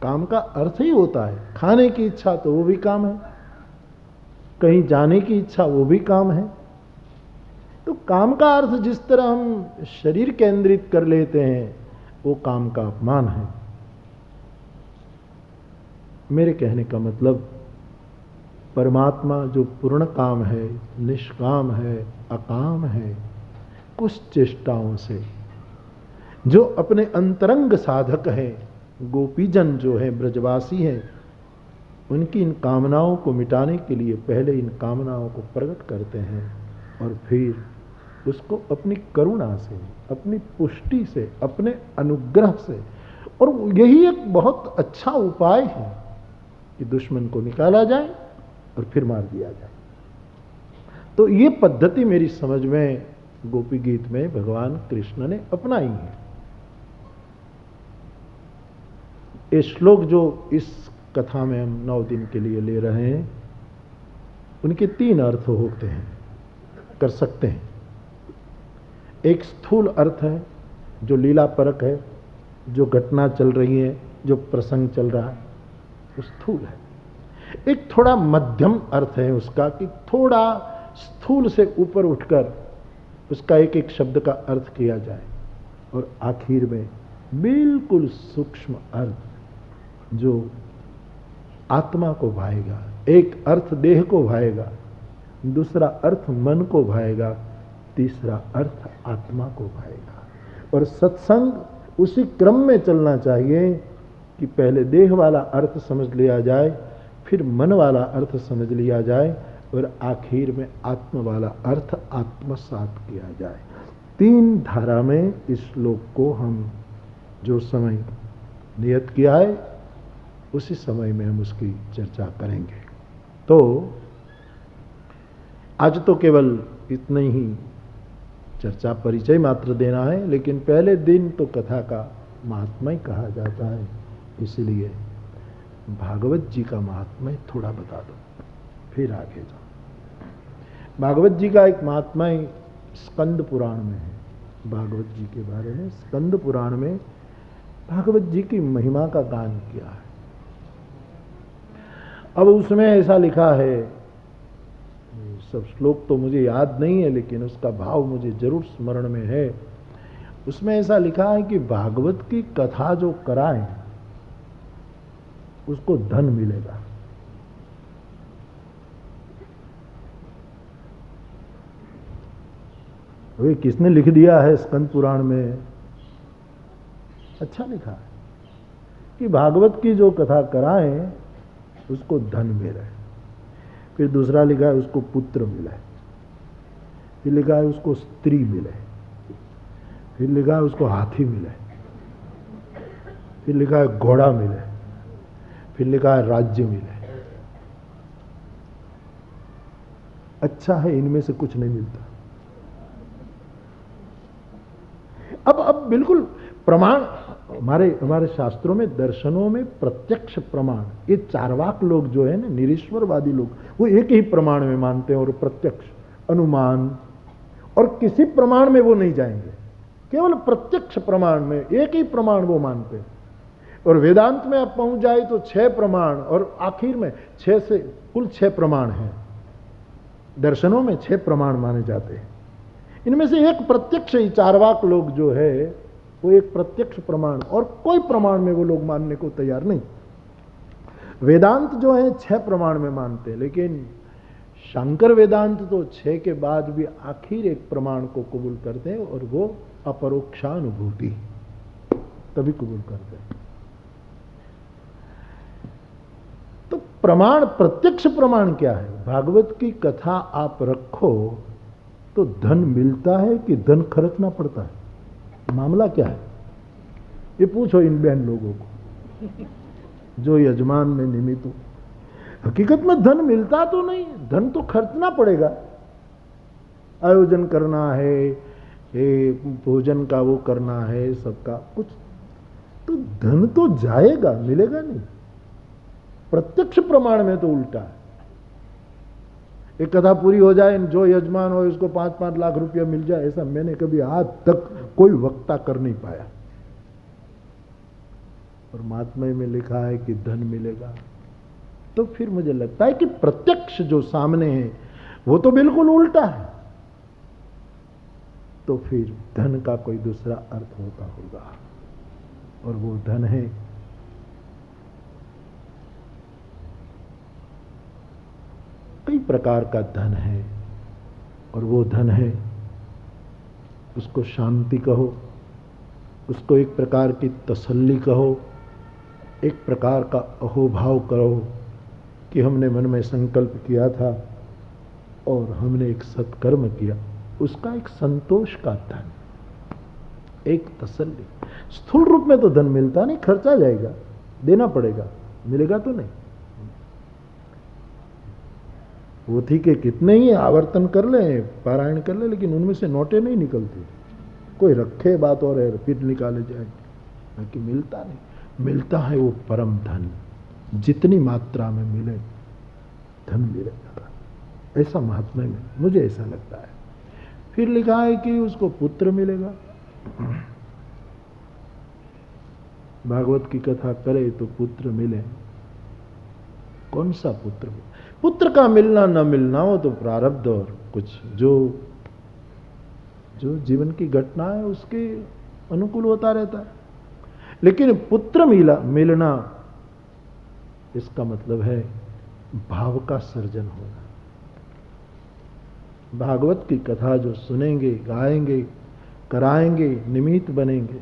काम का अर्थ ही होता है। खाने की इच्छा तो वो भी काम है, कहीं जाने की इच्छा वो भी काम है। तो काम का अर्थ जिस तरह हम शरीर केंद्रित कर लेते हैं, वो काम का अपमान है। मेरे कहने का मतलब, परमात्मा जो पूर्ण काम है, निष्काम है, अकाम है, कुछ चेष्टाओं से जो अपने अंतरंग साधक हैं, गोपीजन जो है, ब्रजवासी हैं, उनकी इन कामनाओं को मिटाने के लिए पहले इन कामनाओं को प्रकट करते हैं और फिर उसको अपनी करुणा से, अपनी पुष्टि से, अपने अनुग्रह से, और यही एक बहुत अच्छा उपाय है कि दुश्मन को निकाला जाए और फिर मार दिया जाए। तो ये पद्धति मेरी समझ में गोपी गीत में भगवान कृष्ण ने अपनाई है। ये श्लोक जो इस कथा में हम 9 दिन के लिए ले रहे हैं, उनके 3 अर्थ होते हैं, कर सकते हैं। एक स्थूल अर्थ है जो लीला परक है, जो घटना चल रही है, जो प्रसंग चल रहा है, वो स्थूल है। एक थोड़ा मध्यम अर्थ है उसका, कि थोड़ा स्थूल से ऊपर उठकर उसका एक एक शब्द का अर्थ किया जाए, और आखिर में बिल्कुल सूक्ष्म अर्थ जो आत्मा को भाएगा। एक अर्थ देह को भाएगा, दूसरा अर्थ मन को भाएगा, तीसरा अर्थ आत्मा को भाएगा। और सत्संग उसी क्रम में चलना चाहिए कि पहले देह वाला अर्थ समझ लिया जाए, फिर मन वाला अर्थ समझ लिया जाए, और आखिर में आत्मा वाला अर्थ आत्मसात किया जाए। 3 धारा में इस श्लोक को हम जो समय नियत किया है, उसी समय में हम उसकी चर्चा करेंगे। तो आज तो केवल इतना ही चर्चा परिचय मात्र देना है, लेकिन पहले दिन तो कथा का महात्म्य कहा जाता है, इसलिए भागवत जी का महात्म्य थोड़ा बता दो, फिर आगे जाओ। भागवत जी का एक महात्म्य स्कंद पुराण में है। भागवत जी के बारे में स्कंद पुराण में भागवत जी की महिमा का गान किया है। अब उसमें ऐसा लिखा है, सब श्लोक तो मुझे याद नहीं है, लेकिन उसका भाव मुझे जरूर स्मरण में है। उसमें ऐसा लिखा है कि भागवत की कथा जो कराए उसको धन मिलेगा। वे किसने लिख दिया है स्कंद पुराण में? अच्छा लिखा है कि भागवत की जो कथा कराए उसको धन मिले। फिर दूसरा लिखा है उसको पुत्र मिले। फिर लिखा है उसको स्त्री मिले। फिर लिखा है उसको हाथी मिले। फिर लिखा है घोड़ा मिले। फिर लिखा है राज्य मिले। अच्छा है, इनमें से कुछ नहीं मिलता। अब बिल्कुल प्रमाण हमारे शास्त्रों में, दर्शनों में प्रत्यक्ष प्रमाण, ये चारवाक लोग जो है ना, निरीश्वरवादी लोग, वो एक ही प्रमाण में मानते हैं और प्रत्यक्ष अनुमान और किसी प्रमाण में वो नहीं जाएंगे, केवल प्रत्यक्ष प्रमाण में एक ही प्रमाण वो मानते हैं। और वेदांत में आप पहुंच जाए तो 6 प्रमाण और आखिर में 6 से कुल 6 प्रमाण हैं। दर्शनों में 6 प्रमाण माने जाते हैं, इनमें से एक प्रत्यक्ष ही चारवाक लोग जो है वो एक प्रत्यक्ष प्रमाण, और कोई प्रमाण में वो लोग मानने को तैयार नहीं। वेदांत जो है 6 प्रमाण में मानते हैं, लेकिन शंकर वेदांत तो 6 के बाद भी आखिर एक प्रमाण को कबूल करते हैं, और वो अपरोक्षानुभूति तभी कबूल करते हैं। तो प्रमाण, प्रत्यक्ष प्रमाण क्या है? भागवत की कथा आप रखो तो धन मिलता है कि धन खर्चना पड़ता है? मामला क्या है ये पूछो इन बहन लोगों को जो यजमान में निमित्त हो। हकीकत में धन मिलता तो नहीं, धन तो खर्चना पड़ेगा। आयोजन करना है, ये भोजन का वो करना है, सबका कुछ, तो धन तो जाएगा, मिलेगा नहीं। प्रत्यक्ष प्रमाण में तो उल्टा है। एक कथा पूरी हो जाए, जो यजमान हो उसको 5-5 लाख रुपया मिल जाए, ऐसा मैंने कभी आज तक कोई वक्ता कर नहीं पाया। और महात्म्य में लिखा है कि धन मिलेगा। तो फिर मुझे लगता है कि प्रत्यक्ष जो सामने है वो तो बिल्कुल उल्टा है। तो फिर धन का कोई दूसरा अर्थ होता होगा, और वो धन है कई प्रकार का धन है, और वो धन है, उसको शांति कहो, उसको एक प्रकार की तसल्ली कहो, एक प्रकार का अहोभाव करो कि हमने मन में संकल्प किया था और हमने एक सत्कर्म किया, उसका एक संतोष का धन, एक तसल्ली। स्थूल रूप में तो धन मिलता नहीं, खर्चा जाएगा, देना पड़ेगा, मिलेगा तो नहीं। पोथी के कितने ही आवर्तन कर ले, पारायण कर ले, लेकिन उनमें से नोटें नहीं निकलती। कोई रखे बात और है, फिर निकाले जाए, बाकी मिलता नहीं। मिलता है वो परम धन, जितनी मात्रा में मिले धन मिलेगा, ऐसा महात्म्य में मुझे ऐसा लगता है। फिर लिखा है कि उसको पुत्र मिलेगा। भागवत की कथा करे तो पुत्र मिले। कौन सा पुत्र? पुत्र का मिलना न मिलना हो तो प्रारब्ध और कुछ जो जीवन की घटना है उसके अनुकूल होता रहता है। लेकिन पुत्र मिलना, इसका मतलब है भाव का सर्जन होना। भागवत की कथा जो सुनेंगे, गाएंगे, कराएंगे, निमित्त बनेंगे।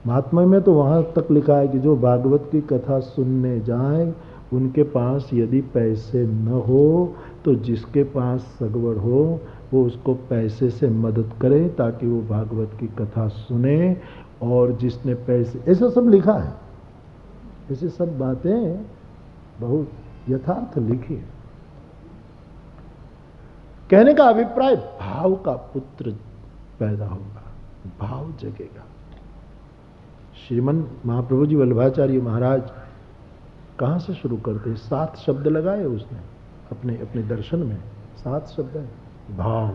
महात्म्य में तो वहां तक लिखा है कि जो भागवत की कथा सुनने जाए उनके पास यदि पैसे न हो तो जिसके पास सगवड़ हो वो उसको पैसे से मदद करे ताकि वो भागवत की कथा सुने। और जिसने पैसे, ऐसा सब लिखा है, ऐसे सब बातें बहुत यथार्थ लिखी है। कहने का अभिप्राय भाव का पुत्र पैदा होगा, भाव जगेगा। श्रीमन महाप्रभु जी वल्लभाचार्य महाराज कहां से शुरू करते हैं? 7 शब्द लगाए उसने अपने अपने दर्शन में। 7 शब्द है, भाव,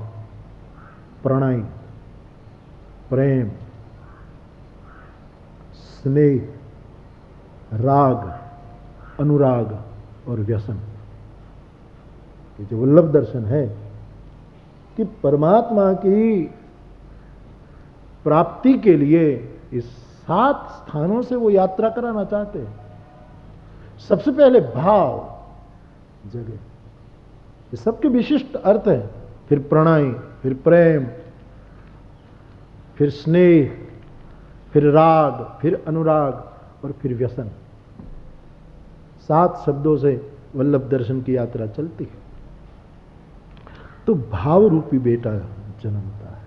प्रणय, प्रेम, स्नेह, राग, अनुराग और व्यसन। ये जो वल्लभ दर्शन है कि परमात्मा की प्राप्ति के लिए इस 7 स्थानों से वो यात्रा कराना चाहते हैं। सबसे पहले भाव जगे, ये सबके विशिष्ट अर्थ है। फिर प्रणय, फिर प्रेम, फिर स्नेह, फिर राग, फिर अनुराग और फिर व्यसन। 7 शब्दों से वल्लभ दर्शन की यात्रा चलती है। तो भाव रूपी बेटा जन्मता है।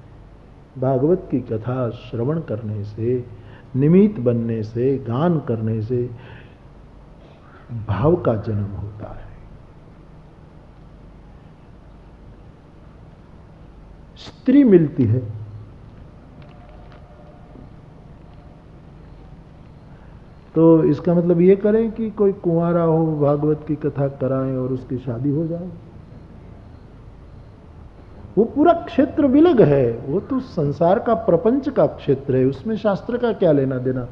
भागवत की कथा श्रवण करने से, निमित्त बनने से, गान करने से भाव का जन्म होता है। स्त्री मिलती है तो इसका मतलब ये करें कि कोई कुंवारा हो, भागवत की कथा कराएं और उसकी शादी हो जाए? वो पूरा क्षेत्र विलग है, वो तो संसार का, प्रपंच का क्षेत्र है, उसमें शास्त्र का क्या लेना देना।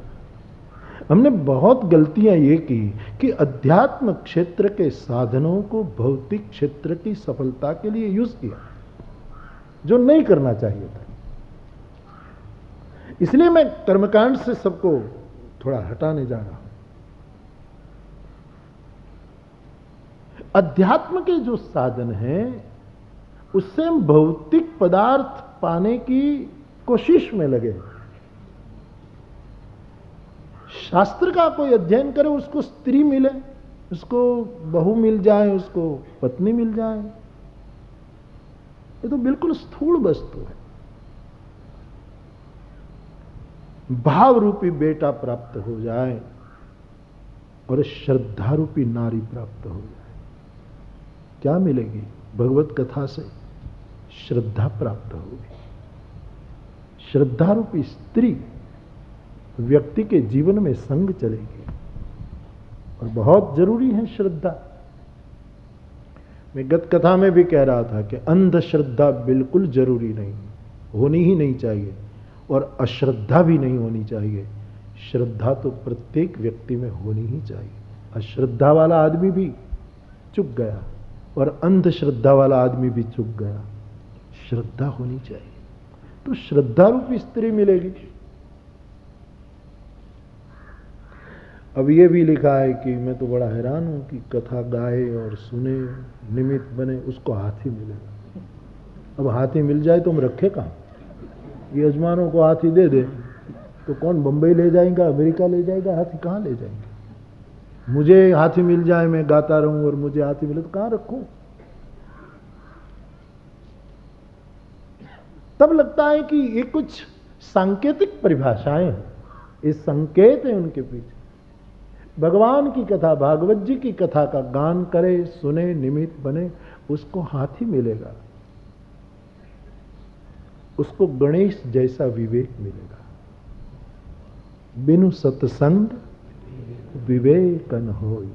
हमने बहुत गलतियां ये की कि अध्यात्म क्षेत्र के साधनों को भौतिक क्षेत्र की सफलता के लिए यूज किया, जो नहीं करना चाहिए था। इसलिए मैं कर्मकांड से सबको थोड़ा हटाने जा रहा हूं। अध्यात्म के जो साधन हैं उससे हम भौतिक पदार्थ पाने की कोशिश में लगे। शास्त्र का कोई अध्ययन करे, उसको स्त्री मिले, उसको बहू मिल जाए, उसको पत्नी मिल जाए, ये तो बिल्कुल स्थूल वस्तु है। भाव रूपी बेटा प्राप्त हो जाए और श्रद्धा रूपी नारी प्राप्त हो जाए, क्या मिलेगी? भगवत कथा से श्रद्धा प्राप्त होगी। श्रद्धा रूपी स्त्री व्यक्ति के जीवन में संग चलेगी और बहुत जरूरी है श्रद्धा। मैं गत कथा में भी कह रहा था कि अंधश्रद्धा बिल्कुल जरूरी नहीं, होनी ही नहीं चाहिए, और अश्रद्धा भी नहीं होनी चाहिए। श्रद्धा तो प्रत्येक व्यक्ति में होनी ही चाहिए। अश्रद्धा वाला आदमी भी चूक गया और अंधश्रद्धा वाला आदमी भी चूक गया। श्रद्धा होनी चाहिए, तो श्रद्धा रूपी स्त्री मिलेगी। अब ये भी लिखा है कि मैं तो बड़ा हैरान हूं कि कथा गाए और सुने, निमित्त बने, उसको हाथी मिलेगा। अब हाथी मिल जाए तो हम रखे कहां? ये यजमानों को हाथी दे दे तो कौन बंबई ले जाएगा, अमेरिका ले जाएगा? हाथी कहां ले जाएंगे? मुझे हाथी मिल जाए, मैं गाता रहूं और मुझे हाथी मिले तो कहां रखूं? तब लगता है कि ये कुछ सांकेतिक परिभाषाएं हैं, ये संकेत है उनके पीछे। भगवान की कथा, भागवत जी की कथा का गान करे, सुने, निमित्त बने, उसको हाथी मिलेगा, उसको गणेश जैसा विवेक मिलेगा। बिनु सत्संग विवेक न होई,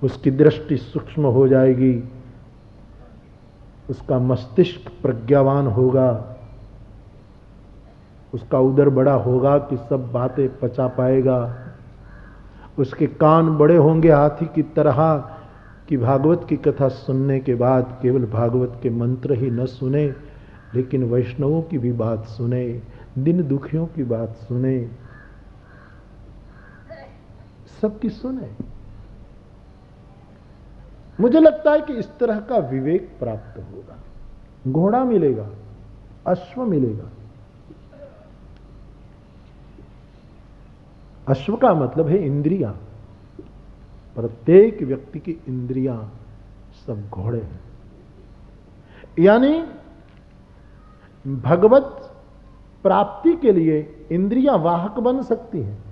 उसकी दृष्टि सूक्ष्म हो जाएगी, उसका मस्तिष्क प्रज्ञावान होगा, उसका उदर बड़ा होगा कि सब बातें पचा पाएगा, उसके कान बड़े होंगे हाथी की तरह कि भागवत की कथा सुनने के बाद केवल भागवत के मंत्र ही न सुने, लेकिन वैष्णवों की भी बात सुने, दिन दुखियों की बात सुने, सबकी सुने। मुझे लगता है कि इस तरह का विवेक प्राप्त होगा। घोड़ा मिलेगा, अश्व मिलेगा। अश्व का मतलब है इंद्रियां। प्रत्येक व्यक्ति की इंद्रियां सब घोड़े हैं। यानी भगवत प्राप्ति के लिए इंद्रियां वाहक बन सकती हैं।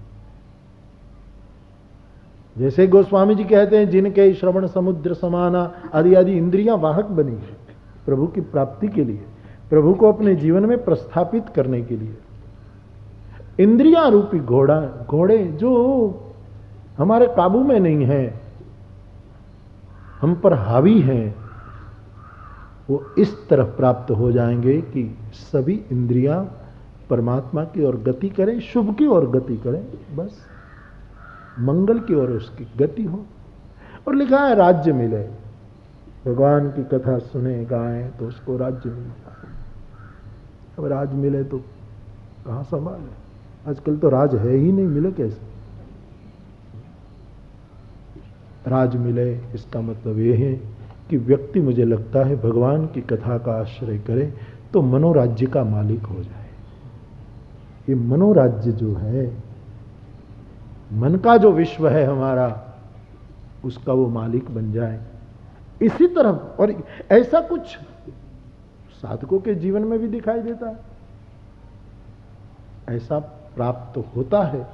जैसे गोस्वामी जी कहते हैं, जिनके श्रवण समुद्र समाना आदि आदि इंद्रियां वाहक बनी है। प्रभु की प्राप्ति के लिए, प्रभु को अपने जीवन में प्रस्थापित करने के लिए। इंद्रियां रूपी घोड़े जो हमारे काबू में नहीं है, हम पर हावी हैं, वो इस तरफ प्राप्त हो जाएंगे कि सभी इंद्रियां परमात्मा की ओर गति करें, शुभ की ओर गति करें, बस मंगल की ओर उसकी गति हो। और लिखा है राज्य मिले, भगवान की कथा सुने गाएं तो उसको राज्य मिल जाए। अब राज मिले तो कहां संभाले, आजकल तो राज है ही नहीं, मिले कैसे? राज मिले इसका मतलब यह है कि व्यक्ति, मुझे लगता है, भगवान की कथा का आश्रय करे तो मनोराज्य का मालिक हो जाए। ये मनोराज्य जो है, मन का जो विश्व है हमारा, उसका वो मालिक बन जाए। इसी तरह, और ऐसा कुछ साधकों के जीवन में भी दिखाई देता है, ऐसा प्राप्त होता है,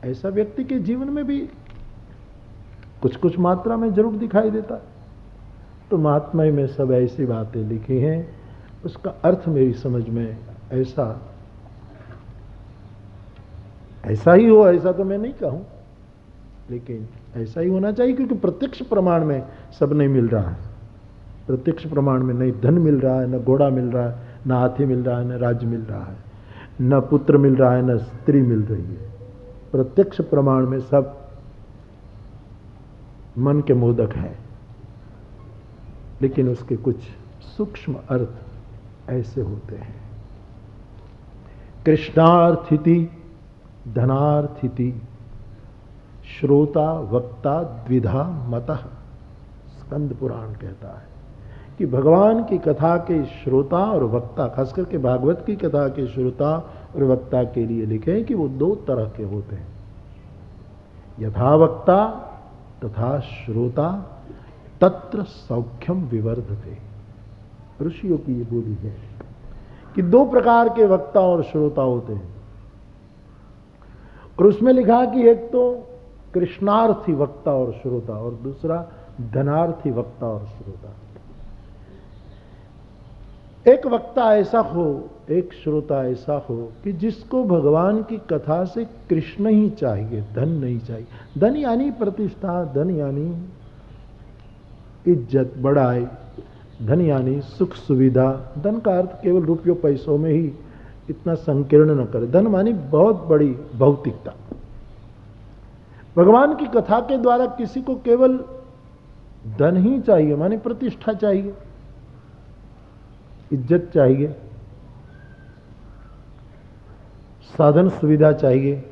ऐसा व्यक्ति के जीवन में भी कुछ कुछ मात्रा में जरूर दिखाई देता है। तो महात्म्य में सब ऐसी बातें लिखी हैं, उसका अर्थ मेरी समझ में ऐसा ही हो, ऐसा तो मैं नहीं कहूं, लेकिन ऐसा ही होना चाहिए, क्योंकि प्रत्यक्ष प्रमाण में सब नहीं मिल रहा है। प्रत्यक्ष प्रमाण में नहीं धन मिल रहा है, न घोड़ा मिल रहा है, न हाथी मिल रहा है, न राज्य मिल रहा है, न पुत्र मिल रहा है, न स्त्री मिल रही है। प्रत्यक्ष प्रमाण में सब मन के मोदक है, लेकिन उसके कुछ सूक्ष्म अर्थ ऐसे होते हैं। कृष्णार्थिति धनार्थिति श्रोता वक्ता द्विधा मतः, स्कंद पुराण कहता है कि भगवान की कथा के श्रोता और वक्ता, खास करके भागवत की कथा के श्रोता और वक्ता के लिए लिखे हैं कि वो दो तरह के होते हैं, यथा वक्ता तथा श्रोता तत्र सौख्यम विवर्धते। ऋषियों की ये बोली है कि दो प्रकार के वक्ता और श्रोता होते हैं, और उसमें लिखा कि एक तो कृष्णार्थी वक्ता और श्रोता, और दूसरा धनार्थी वक्ता और श्रोता। एक वक्ता ऐसा हो, एक श्रोता ऐसा हो कि जिसको भगवान की कथा से कृष्ण ही चाहिए, धन नहीं चाहिए। धन यानी प्रतिष्ठा, धन यानी इज्जत बड़ाई, धन यानी सुख सुविधा। धन का अर्थ केवल रुपयों पैसों में ही इतना संकीर्ण न करे, धन मानी बहुत बड़ी भौतिकता। भगवान की कथा के द्वारा किसी को केवल धन ही चाहिए, माने प्रतिष्ठा चाहिए, इज्जत चाहिए, साधन सुविधा चाहिए,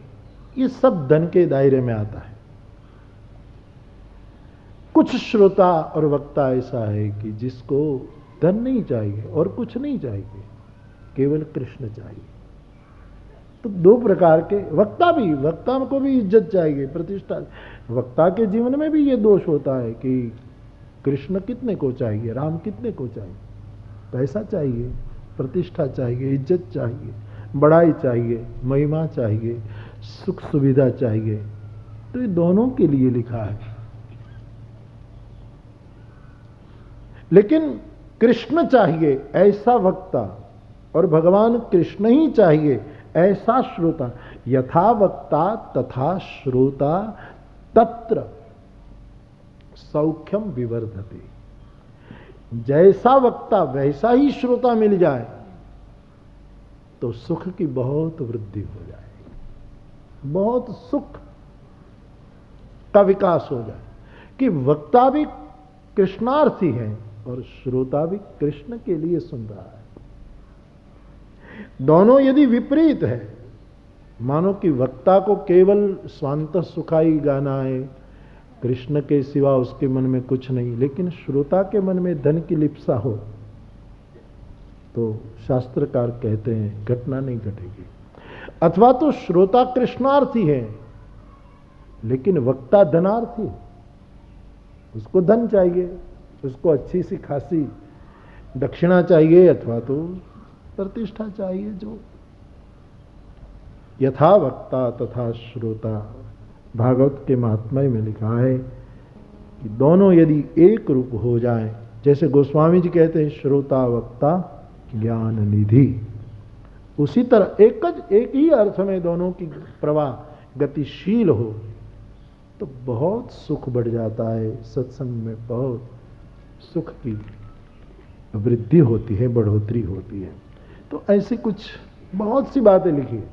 ये सब धन के दायरे में आता है। कुछ श्रोता और वक्ता ऐसा है कि जिसको धन नहीं चाहिए और कुछ नहीं चाहिए, केवल कृष्ण चाहिए। तो दो प्रकार के वक्ता भी, वक्ता को भी इज्जत चाहिए, प्रतिष्ठा। वक्ता के जीवन में भी ये दोष होता है कि कृष्ण कितने को चाहिए, राम कितने को चाहिए, पैसा चाहिए, प्रतिष्ठा चाहिए, इज्जत चाहिए, बड़ाई चाहिए, महिमा चाहिए, सुख सुविधा चाहिए। तो ये दोनों के लिए लिखा है। लेकिन कृष्ण चाहिए ऐसा वक्ता और भगवान कृष्ण ही चाहिए ऐसा श्रोता। यथा वक्ता तथा श्रोता तत्र सौख्यम विवर्धते। जैसा वक्ता वैसा ही श्रोता मिल जाए तो सुख की बहुत वृद्धि हो जाएगी, बहुत सुख का विकास हो जाए कि वक्ता भी कृष्णार्थी है और श्रोता भी कृष्ण के लिए सुन रहा है। दोनों यदि विपरीत है, मानो कि वक्ता को केवल स्वांत सुखाई गाना है, कृष्ण के सिवा उसके मन में कुछ नहीं, लेकिन श्रोता के मन में धन की लिप्सा हो, तो शास्त्रकार कहते हैं घटना नहीं घटेगी। अथवा तो श्रोता कृष्णार्थी है लेकिन वक्ता धनार्थी, उसको धन चाहिए, उसको अच्छी सी खासी दक्षिणा चाहिए, अथवा तो प्रतिष्ठा चाहिए। जो यथा वक्ता तथा श्रोता, भागवत के महात्म्य में लिखा है कि दोनों यदि एक रूप हो जाए जैसे गोस्वामी जी कहते हैं श्रोता वक्ता ज्ञान निधि, उसी तरह एक ही अर्थ में दोनों की प्रवाह गतिशील हो तो बहुत सुख बढ़ जाता है। सत्संग में बहुत सुख की वृद्धि होती है, बढ़ोतरी होती है। तो ऐसी कुछ बहुत सी बातें लिखी है।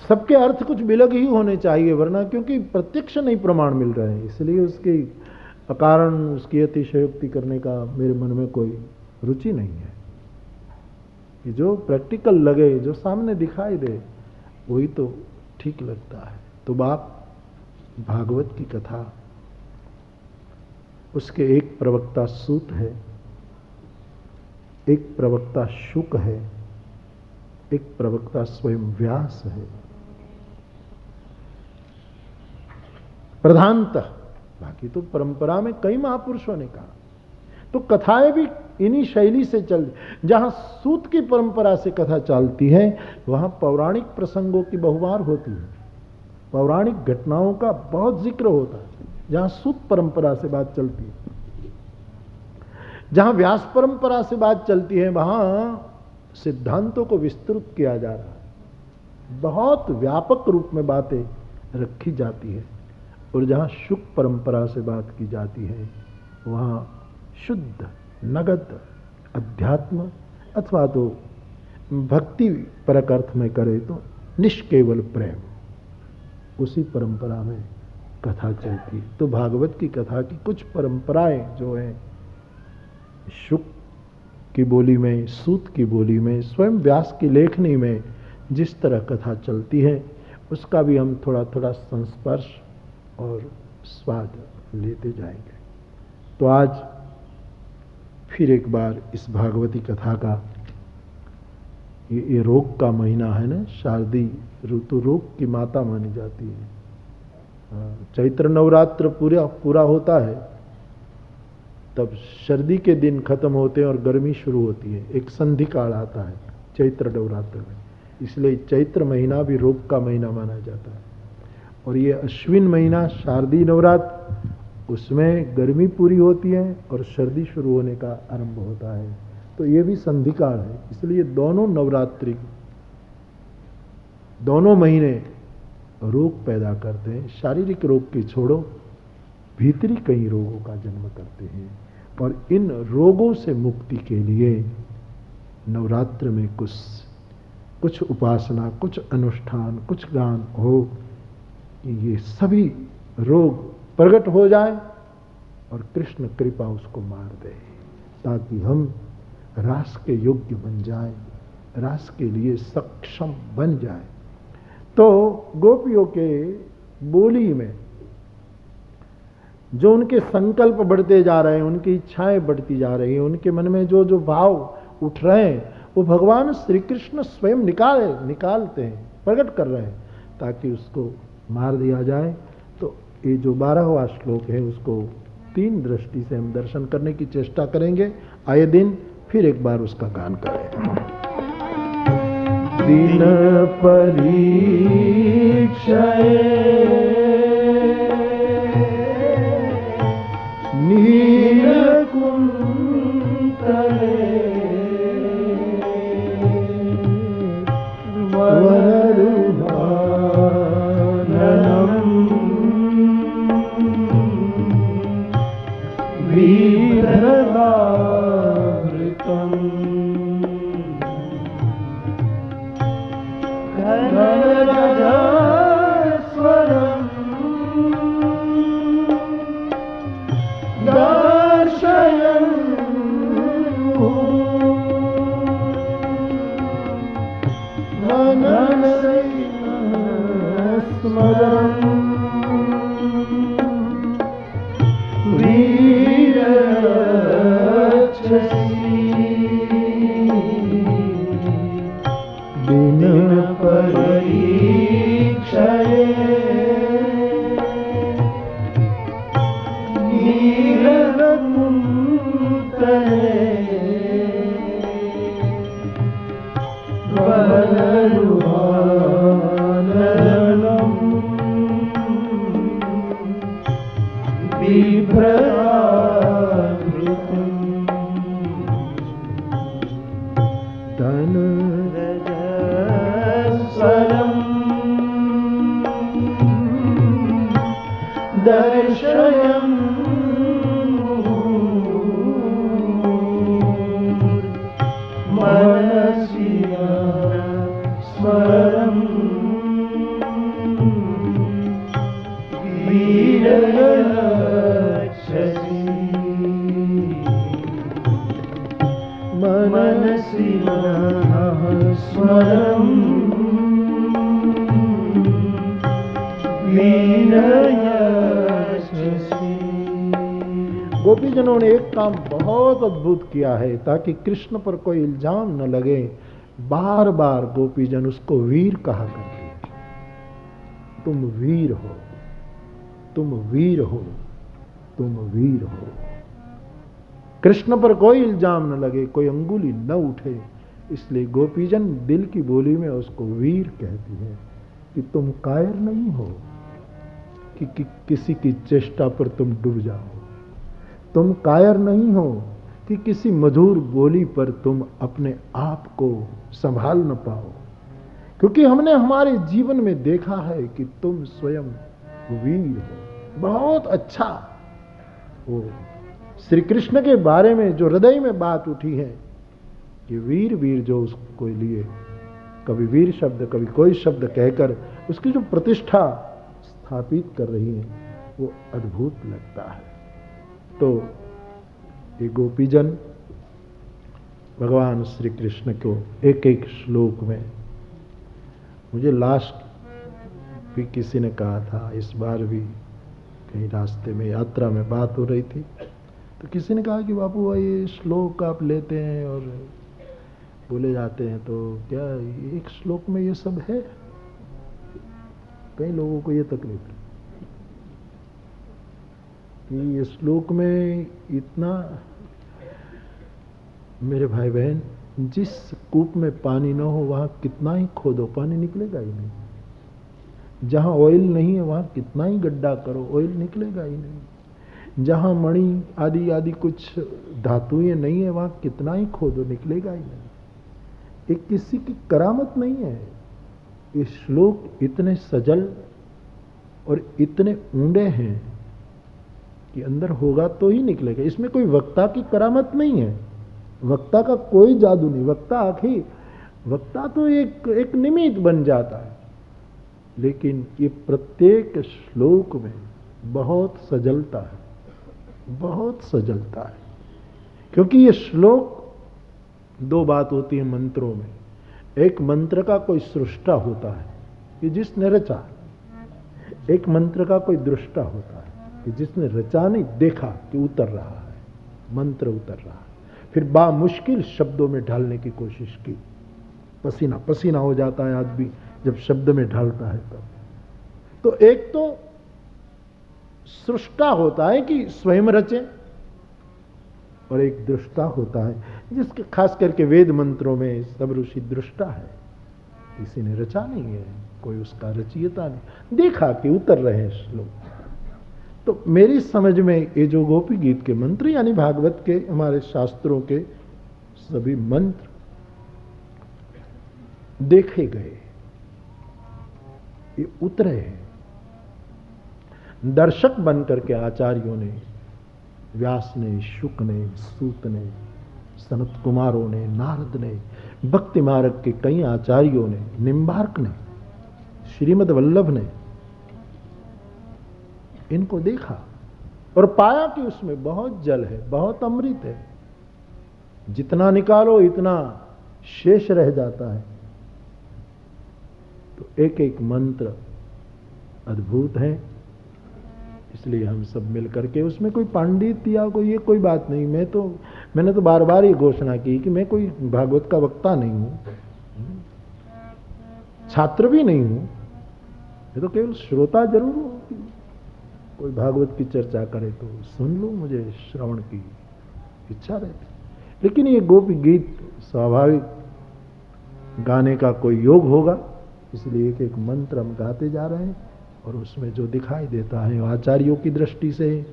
सबके अर्थ कुछ विलग ही होने चाहिए, वरना क्योंकि प्रत्यक्ष नहीं प्रमाण मिल रहे हैं, इसलिए उसके अकारण उसकी अतिशयोक्ति करने का मेरे मन में कोई रुचि नहीं है। कि जो प्रैक्टिकल लगे, जो सामने दिखाई दे, वही तो ठीक लगता है। तो बाप भागवत की कथा, उसके एक प्रवक्ता सूत है, एक प्रवक्ता शुक है, एक प्रवक्ता स्वयं व्यास है। प्रधानतः, बाकी तो परंपरा में कई महापुरुषों ने कहा, तो कथाएं भी इन्हीं शैली से चल। जहां सूत की परंपरा से कथा चलती है वहां पौराणिक प्रसंगों की बहुवार होती है, पौराणिक घटनाओं का बहुत जिक्र होता है जहां सूत परंपरा से बात चलती है। जहां व्यास परंपरा से बात चलती है वहां सिद्धांतों को विस्तृत किया जा रहा है, बहुत व्यापक रूप में बातें रखी जाती है। और जहां शुक परंपरा से बात की जाती है वहां शुद्ध नगद अध्यात्म, अथवा तो भक्ति परक अर्थ में करे तो निष्केवल प्रेम, उसी परंपरा में कथा चलती है। तो भागवत की कथा की कुछ परंपराएं जो हैं, शुक की बोली में, सूत की बोली में, स्वयं व्यास की लेखनी में जिस तरह कथा चलती है, उसका भी हम थोड़ा थोड़ा संस्पर्श और स्वाद लेते जाएंगे। तो आज फिर एक बार इस भागवती कथा का, ये रोग का महीना है ना, शारदी ऋतु रोग की माता मानी जाती है। चैत्र नवरात्र पूरा होता है, तब सर्दी के दिन खत्म होते हैं और गर्मी शुरू होती है, एक संधि काल आता है चैत्र नवरात्र में, इसलिए चैत्र महीना भी रोग का महीना माना जाता है। और ये अश्विन महीना शारदी नवरात्र, उसमें गर्मी पूरी होती है और सर्दी शुरू होने का आरंभ होता है, तो ये भी संधि काल है। इसलिए दोनों नवरात्रि, दोनों महीने रोग पैदा करते हैं। शारीरिक रोग की छोड़ो, भीतरी कई रोगों का जन्म करते हैं। और इन रोगों से मुक्ति के लिए नवरात्र में कुछ उपासना, कुछ अनुष्ठान, कुछ गान हो कि ये सभी रोग प्रकट हो जाए और कृष्ण कृपा उसको मार दे, ताकि हम रास के योग्य बन जाएं, रास के लिए सक्षम बन जाएं। तो गोपियों के बोली में जो उनके संकल्प बढ़ते जा रहे हैं, उनकी इच्छाएं बढ़ती जा रही हैं, उनके मन में जो जो भाव उठ रहे हैं, वो भगवान श्री कृष्ण स्वयं निकालते हैं, प्रकट कर रहे हैं, ताकि उसको मार दिया जाए। तो ये जो 12वां श्लोक है उसको 3 दृष्टि से हम दर्शन करने की चेष्टा करेंगे। आए दिन फिर एक बार उसका गान करें। दिन परीक्षये नीलकुंतले दिन पर तन रजस्वरम् दर्शयन् मनसि स्मरन् वीरयच्छसि मनसि स्मरन् वीरयच्छसि। गोपीजनों ने एक काम बहुत अद्भुत किया है ताकि कृष्ण पर कोई इल्जाम न लगे। बार बार गोपीजन उसको वीर कहा करते हैं। तुम वीर हो, तुम वीर हो, तुम वीर हो। कृष्ण पर कोई इल्जाम न लगे, कोई अंगुली न उठे, इसलिए गोपीजन दिल की बोली में उसको वीर कहती है कि तुम कायर नहीं हो कि किसी की चेष्टा पर तुम डूब जाओ। तुम कायर नहीं हो कि किसी मधुर बोली पर तुम अपने आप को संभाल न पाओ, क्योंकि हमने हमारे जीवन में देखा है कि तुम स्वयं वीर हो। बहुत अच्छा वो श्री कृष्ण के बारे में जो हृदय में बात उठी है कि वीर वीर जो उसको लिए कभी वीर शब्द कभी कोई शब्द कहकर उसकी जो प्रतिष्ठा स्थापित कर रही है वो अद्भुत लगता है। तो ये गोपीजन भगवान श्री कृष्ण को एक एक श्लोक में, मुझे लास्ट भी किसी ने कहा था, इस बार भी कहीं रास्ते में यात्रा में बात हो रही थी तो किसी ने कहा कि बापू ये श्लोक आप लेते हैं और बोले जाते हैं तो क्या एक श्लोक में ये सब है? कई लोगों को ये तकलीफ है कि ये श्लोक में इतना, मेरे भाई बहन, जिस कूप में पानी ना हो वहां कितना ही खोदो पानी निकलेगा ही नहीं। जहां ऑयल नहीं है वहां कितना ही गड्ढा करो ऑयल निकलेगा ही नहीं। जहां मणि आदि आदि कुछ धातुएं नहीं है वहां कितना ही खोदो निकलेगा ही नहीं। ये किसी की करामत नहीं है। ये श्लोक इतने सजल और इतने ऊंडे हैं कि अंदर होगा तो ही निकलेगा। इसमें कोई वक्ता की करामत नहीं है, वक्ता का कोई जादू नहीं। वक्ता तो एक निमित्त बन जाता है, लेकिन ये प्रत्येक श्लोक में बहुत सजलता है, बहुत सजलता है। क्योंकि ये श्लोक, दो बात होती है मंत्रों में। एक मंत्र का कोई सृष्टा होता है कि जिसने रचा, एक मंत्र का कोई दृष्टा होता है कि जिसने रचा नहीं, देखा कि उतर रहा है, मंत्र उतर रहा है। फिर बामुश्किल शब्दों में ढालने की कोशिश की, पसीना पसीना हो जाता है आदमी जब शब्द में ढालता है तब। तो एक तो सृष्टा होता है कि स्वयं रचे, और एक दृष्टा होता है जिसके खास करके वेद मंत्रों में सब ऋषि दृष्टा है, किसी ने रचा नहीं है, कोई उसका रचयिता नहीं, देखा कि उतर रहे हैं श्लोक। तो मेरी समझ में ये जो गोपी गीत के मंत्र यानी भागवत के हमारे शास्त्रों के सभी मंत्र देखे गए, ये उतरे हैं। दर्शक बनकर के आचार्यों ने, व्यास ने, शुक ने, सूत ने, सनत कुमारों ने, नारद ने, भक्ति मार्ग के कई आचार्यों ने, निम्बार्क ने, श्रीमद वल्लभ ने इनको देखा और पाया कि उसमें बहुत जल है, बहुत अमृत है। जितना निकालो इतना शेष रह जाता है। तो एक एक मंत्र अद्भुत है, इसलिए हम सब मिल करके, उसमें कोई पंडित या कोई ये कोई बात नहीं। मैंने तो बार बार ये घोषणा की कि मैं कोई भागवत का वक्ता नहीं हूं, छात्र भी नहीं हूं, मैं तो केवल श्रोता जरूर हूं कि कोई भागवत की चर्चा करे तो सुन लो, मुझे श्रवण की इच्छा रहती। लेकिन ये गोपी गीत स्वाभाविक गाने का कोई योग होगा, इसलिए एक एक मंत्र हम गाते जा रहे हैं। और उसमें जो दिखाई देता है आचार्यों की दृष्टि से,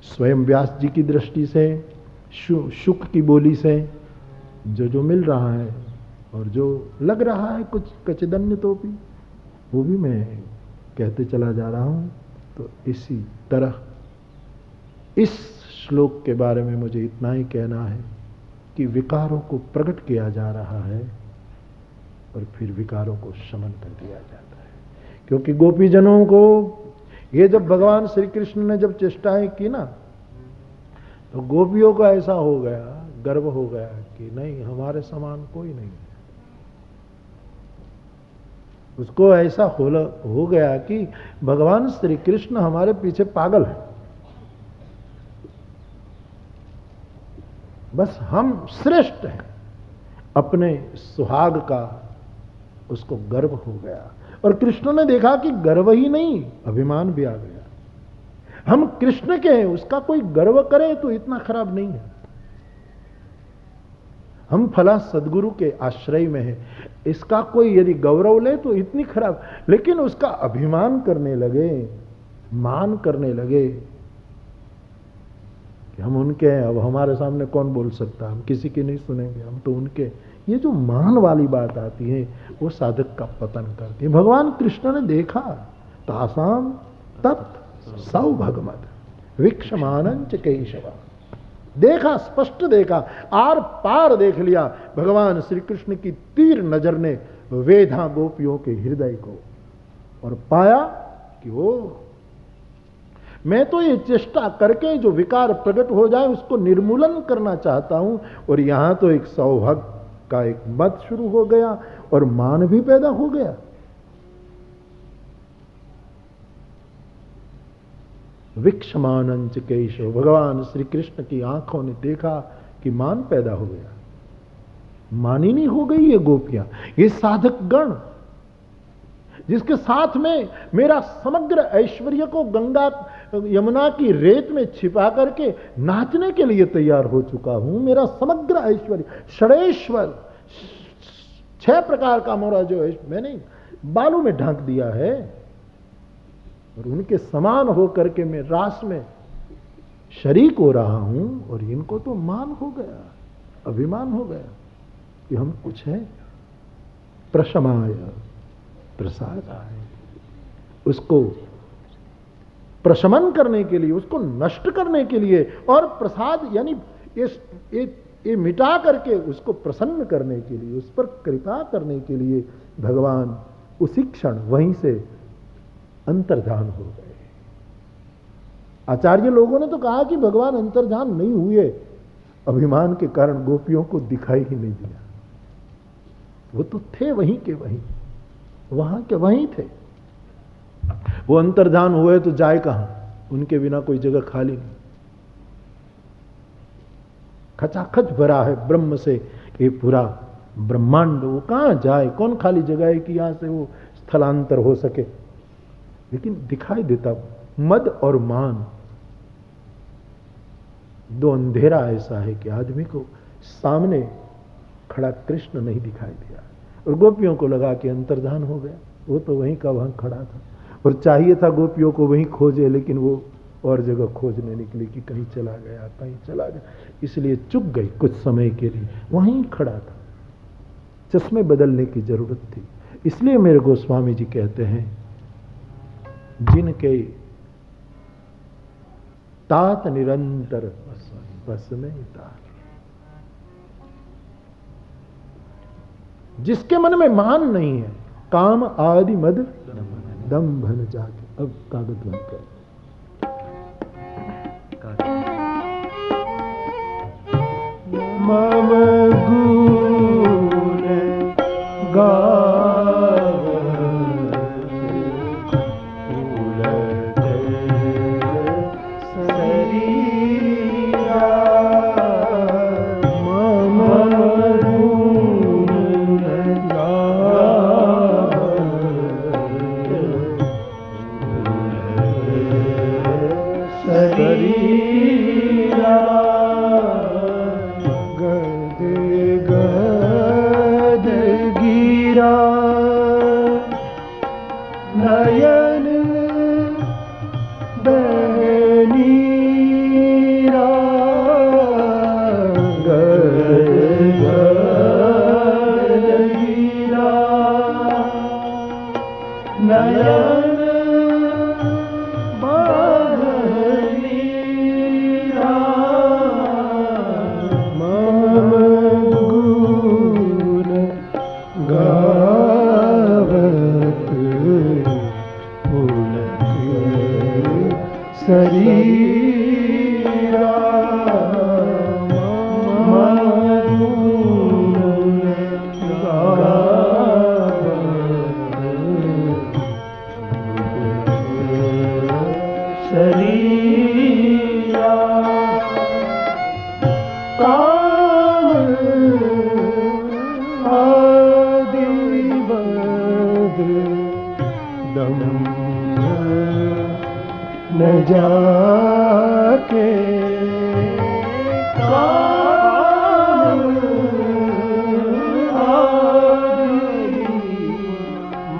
स्वयं व्यास जी की दृष्टि से, शुक की बोली से जो जो मिल रहा है और जो लग रहा है कुछ कचदन्य टोपी, वो भी मैं कहते चला जा रहा हूं। तो इसी तरह इस श्लोक के बारे में मुझे इतना ही कहना है कि विकारों को प्रकट किया जा रहा है और फिर विकारों को शमन कर दिया जाता है। क्योंकि गोपीजनों को ये जब भगवान श्री कृष्ण ने जब चेष्टाएं की ना, तो गोपियों को ऐसा हो गया, गर्व हो गया कि नहीं, हमारे समान कोई नहीं है। उसको ऐसा हो गया कि भगवान श्री कृष्ण हमारे पीछे पागल है, बस हम श्रेष्ठ हैं। अपने सुहाग का उसको गर्व हो गया। और कृष्ण ने देखा कि गर्व ही नहीं, अभिमान भी आ गया। हम कृष्ण के हैं, उसका कोई गर्व करे तो इतना खराब नहीं है। हम फला सदगुरु के आश्रय में हैं, इसका कोई यदि गौरव ले तो इतनी खराब, लेकिन उसका अभिमान करने लगे, मान करने लगे कि हम उनके हैं, अब हमारे सामने कौन बोल सकता, हम किसी की नहीं सुनेंगे, हम तो उनके। ये जो मान वाली बात आती है वो साधक का पतन करती है। भगवान कृष्ण ने देखा, तासाम तत् सौभगमद वीक्षमानंच केशव, देखा, स्पष्ट देखा, आर पार देख लिया भगवान श्री कृष्ण की तीर नजर ने वेधा गोपियों के हृदय को, और पाया कि वो मैं तो ये चेष्टा करके जो विकार प्रकट हो जाए उसको निर्मूलन करना चाहता हूं, और यहां तो एक सौभाग्य का एक मत शुरू हो गया और मान भी पैदा हो गया। विक्षमानंच केशव, भगवान श्री कृष्ण की आंखों ने देखा कि मान पैदा हो गया। मानिनी हो गई ये गोपियां, ये साधक गण, जिसके साथ में मेरा समग्र ऐश्वर्य को गंगा यमुना की रेत में छिपा करके नाचने के लिए तैयार हो चुका हूं। मेरा समग्र ऐश्वर्य, षडेश्वर, 6 प्रकार का मोरा जो है मैंने बालू में ढांक दिया है, और उनके समान होकर के मैं रास में शरीक हो रहा हूं, और इनको तो मान हो गया, अभिमान हो गया कि हम कुछ हैं। प्रशमाय प्रसादाय, उसको प्रशमन करने के लिए, उसको नष्ट करने के लिए, और प्रसाद यानी ये मिटा करके उसको प्रसन्न करने के लिए, उस पर कृपा करने के लिए भगवान उसी क्षण वहीं से अंतर्धान हो गए। आचार्य लोगों ने तो कहा कि भगवान अंतर्धान नहीं हुए, अभिमान के कारण गोपियों को दिखाई ही नहीं दिया। वो तो थे वहीं के वहीं, वहां के वहीं थे। वो अंतर्धान हुए तो जाए कहां, उनके बिना कोई जगह खाली नहीं, खचाखच भरा है ब्रह्म से ये पूरा ब्रह्मांड। वो कहां जाए, कौन खाली जगह है कि यहां से वो स्थलांतर हो सके। लेकिन दिखाई देता मद और मान, दो अंधेरा ऐसा है कि आदमी को सामने खड़ा कृष्ण नहीं दिखाई दिया, और गोपियों को लगा कि अंतर्धान हो गया। वो तो वहीं का वहां खड़ा था, और चाहिए था गोपियों को वहीं खोजे, लेकिन वो और जगह खोजने निकली कि कहीं चला गया, कहीं चला गया, इसलिए चुक गई कुछ समय के लिए। वहीं खड़ा था, चश्मे बदलने की जरूरत थी। इसलिए मेरे गोस्वामी जी कहते हैं, जिनके तात निरंतर बस में तार, जिसके मन में मान नहीं है, काम आदि मद दम भन जाके। अब कागज बंद कर। मम गुण गावत उलट सरीरा, मम गुण गावत उलट सरीरा। गदे जाके काम आदि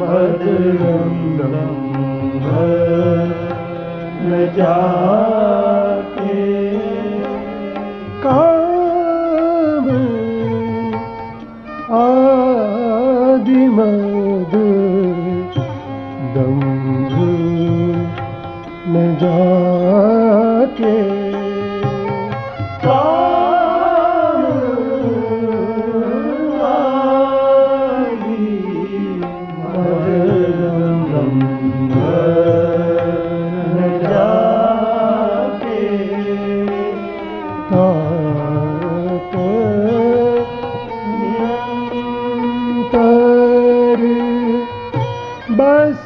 मदरंगम न जाके काम आदि मद दंभ न जाके काम आदि मद दंभ न जाके तात निरंतर बस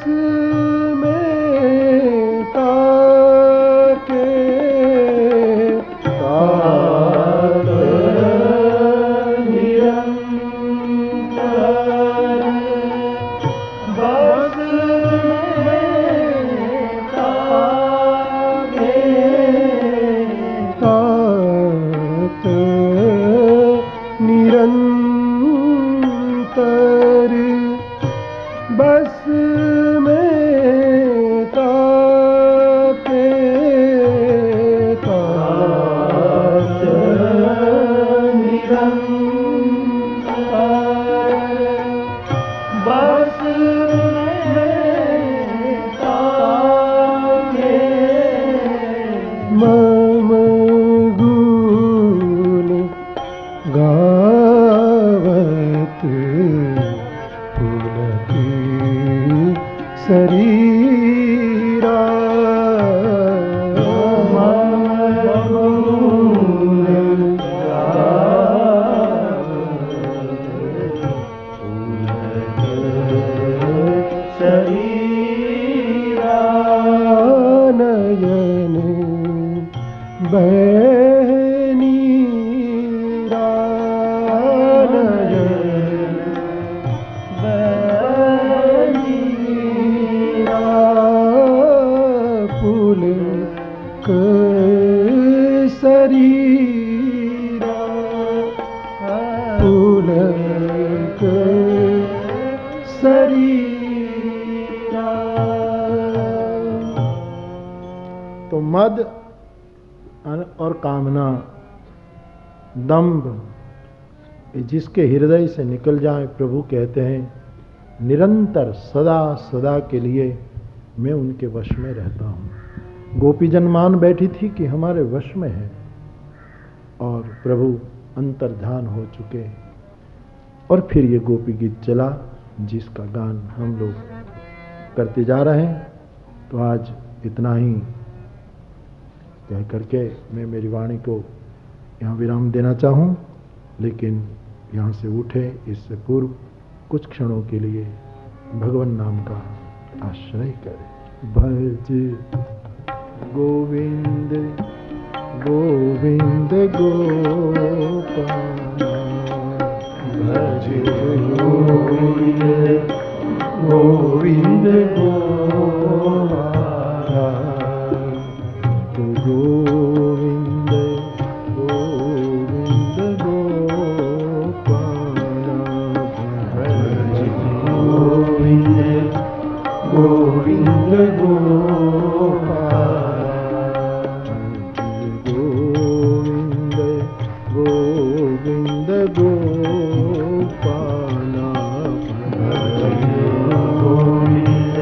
में ताके तात निरंतर बस में ताके तात निरंतर बस में ताके तात निरंतर बस में ताके मम गुण गावत पुलकी शरीरा मम गुण गावत पुलकी शरीरा नयन बहनीरा नयन बहनीरा पुलक शरीरा पुलक शरीरा। तो मद और कामना, दंभ जिसके हृदय से निकल जाए, प्रभु कहते हैं निरंतर सदा सदा के लिए मैं उनके वश में रहता हूँ। गोपीजन मान बैठी थी कि हमारे वश में है, और प्रभु अंतर्ध्यान हो चुके। और फिर ये गोपी गीत चला जिसका गान हम लोग करते जा रहे हैं। तो आज इतना ही कह करके मैं मेरी वाणी को यहाँ विराम देना चाहूँ, लेकिन यहाँ से उठे इससे पूर्व कुछ क्षणों के लिए भगवान नाम का आश्रय करें। भज गोविंद गोविंद गोपाल, भज गोविंद गोविंद गोपाल, गोविंद गोविंद गोपाल, भज गोविंद गोविंद गोपाल, गोविंद गोविंद गोपाल, भज गोविंद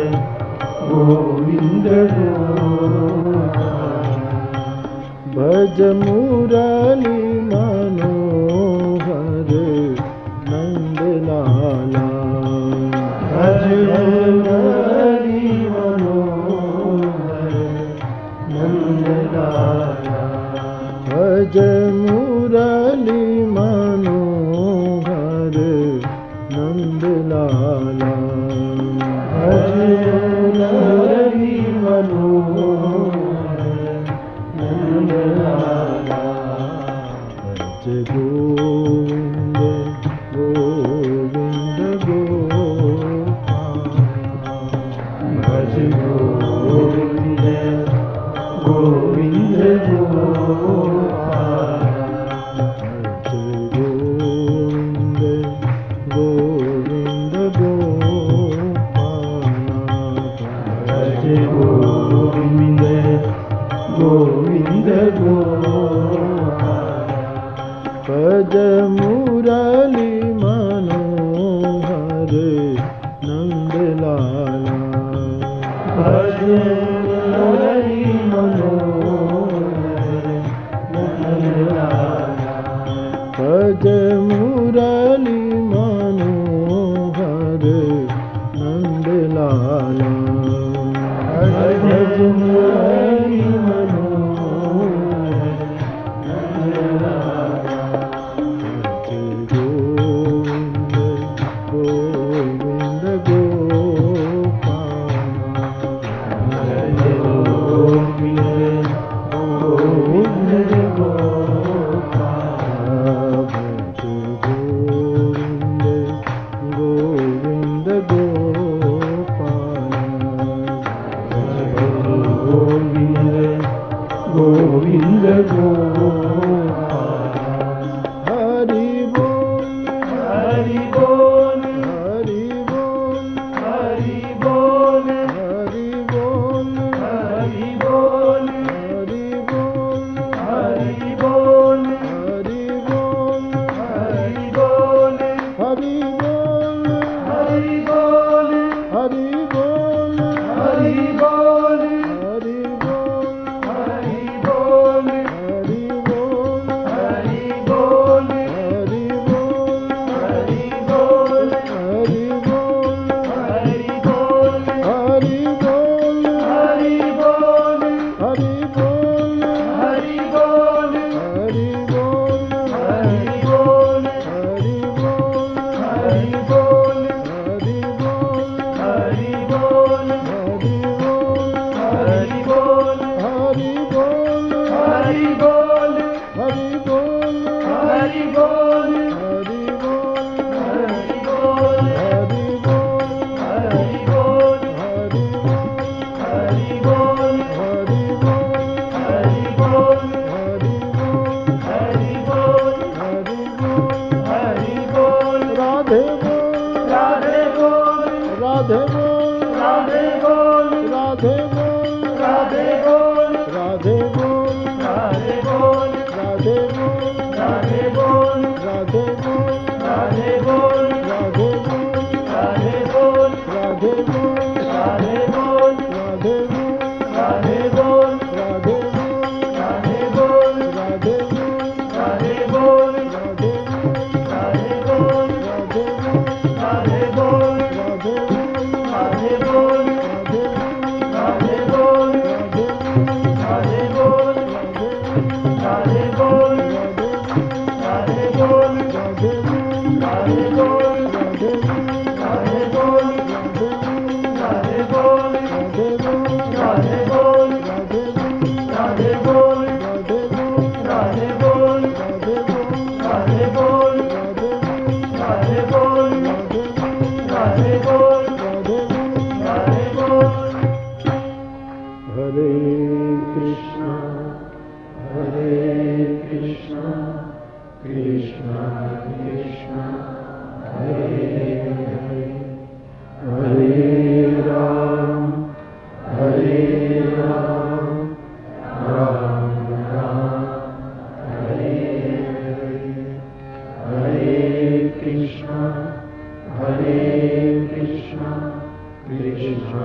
कृष्ण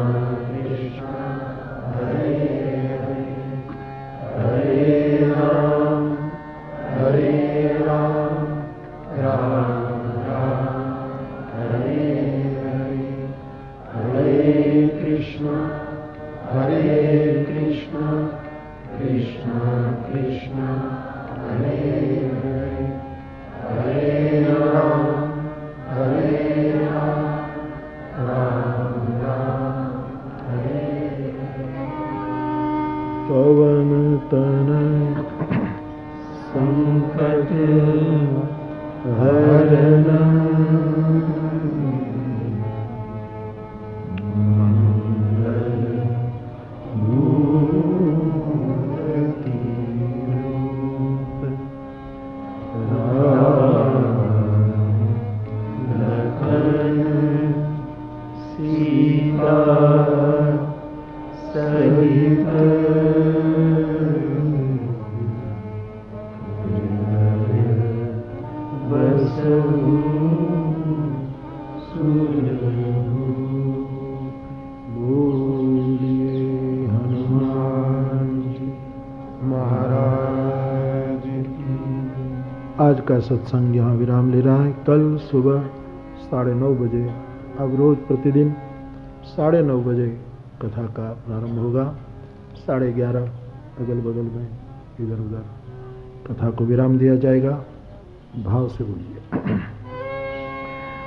कृष्ण हरे हरे हरे राम राम राम हरे हरे हरे कृष्ण कृष्ण कृष्ण हरे हरे हरे राम राम राम हरे पवन तनय संकट हरण मंगल मूर्ति रूप राम लखन सीता सहित आज का सत्संग यहाँ विराम ले रहा है। कल सुबह 9:30 बजे, अब रोज प्रतिदिन 9:30 बजे कथा का प्रारंभ होगा। 11:30 अगल बगल में इधर उधर कथा को विराम दिया जाएगा। भाव से बोलिए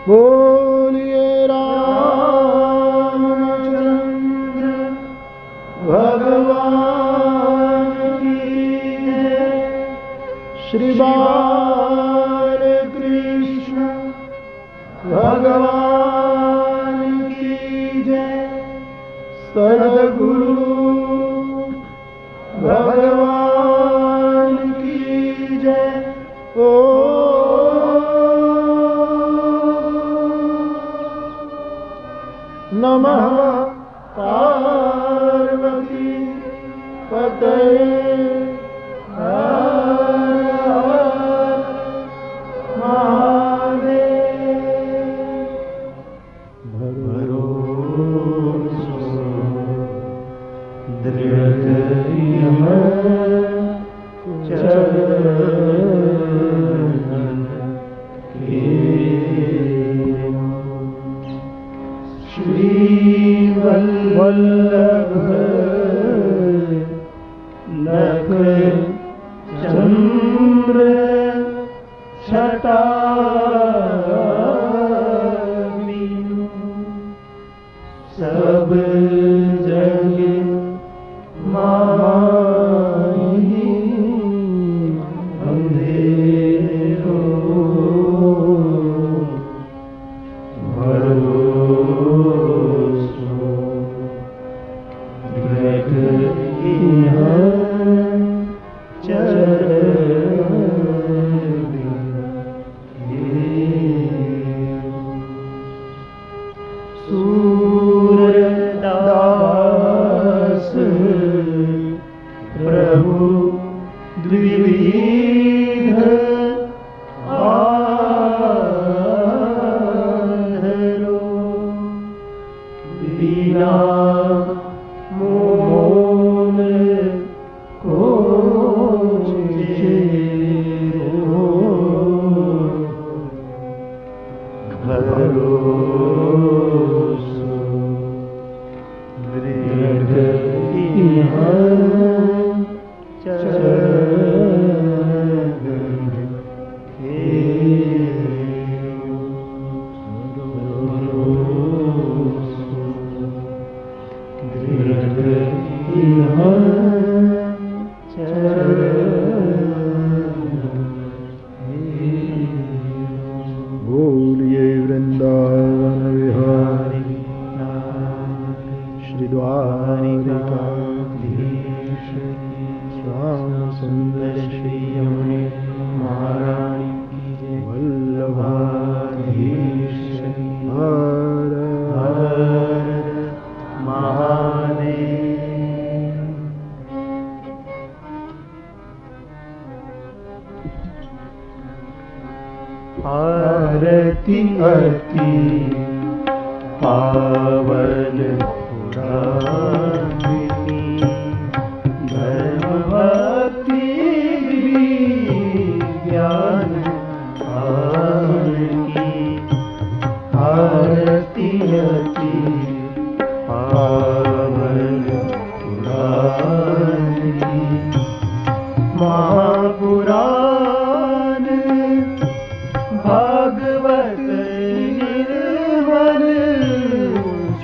बोलिए रामचंद्र भगवान की जय। श्री बाल कृष्ण भगवान की जय। सद्गुरु भगवान की जय। ओ नमः पार्वती पतये वल्लभ लख चंद्र छटा सब जग माही अंधेरो भरोसो ग्रह सूरदास प्रभु द्विविध आधरो बिना मोल को चेरो भरोसो दृढ़ बोलिए वृंदावन विहारी श्री द्वारिकाधीश श्याम सुंदर श्री यमुने महारानी की जय। वल्लभाधीश हर हर महादेव। आरती अति पावन पुराण की धर्म भक्ति ज्ञान की आरती अति पावन पुराण की महापुराण भागवत निर्मल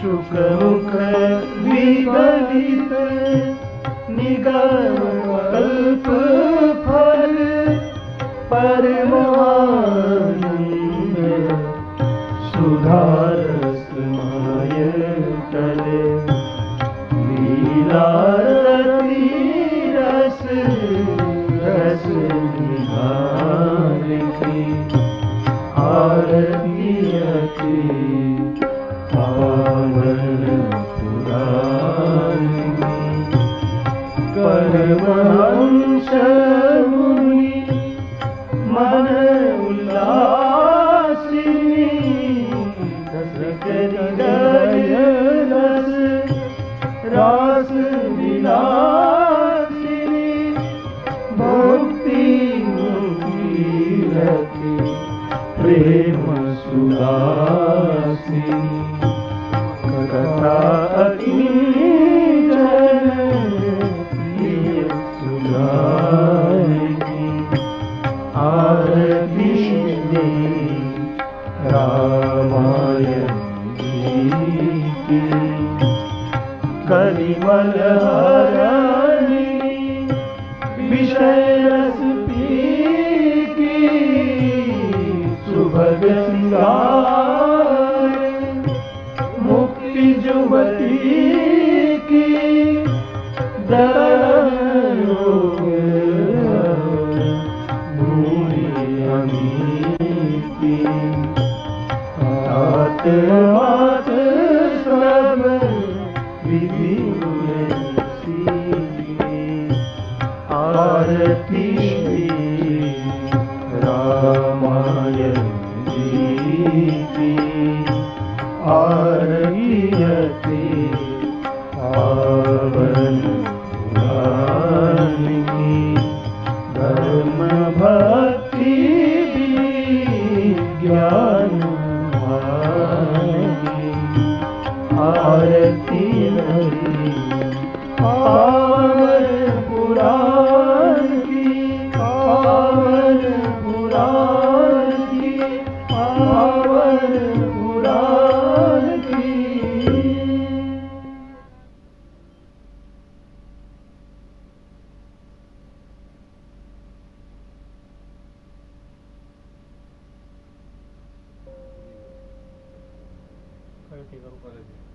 सुखमुख विगलित निगम कल्प फल परमानंद सुधारसमय तले लीला रति रस रस निधान की आरती अति पावन पुराण परमहंस मुनि मन उल्लासिनी हृदय रस रास विलासिनी भक्ति मुक्ति रति प्रेम सुदासिनी कथा अकिंचन प्रिय सुधारिणी आरती रामायण की कलिमल हरणी विषय रस की सुभग सिंगार मुक्ति जुबती की दरोग भूरि अमीती तात मात सब विधि आरती रामायण की आरती अति पावन पुराण की धर्म भक्ति ज्ञान आरती हरि पावन पुराण की पावन पुराण की पावन पुराण की करू कॉलेज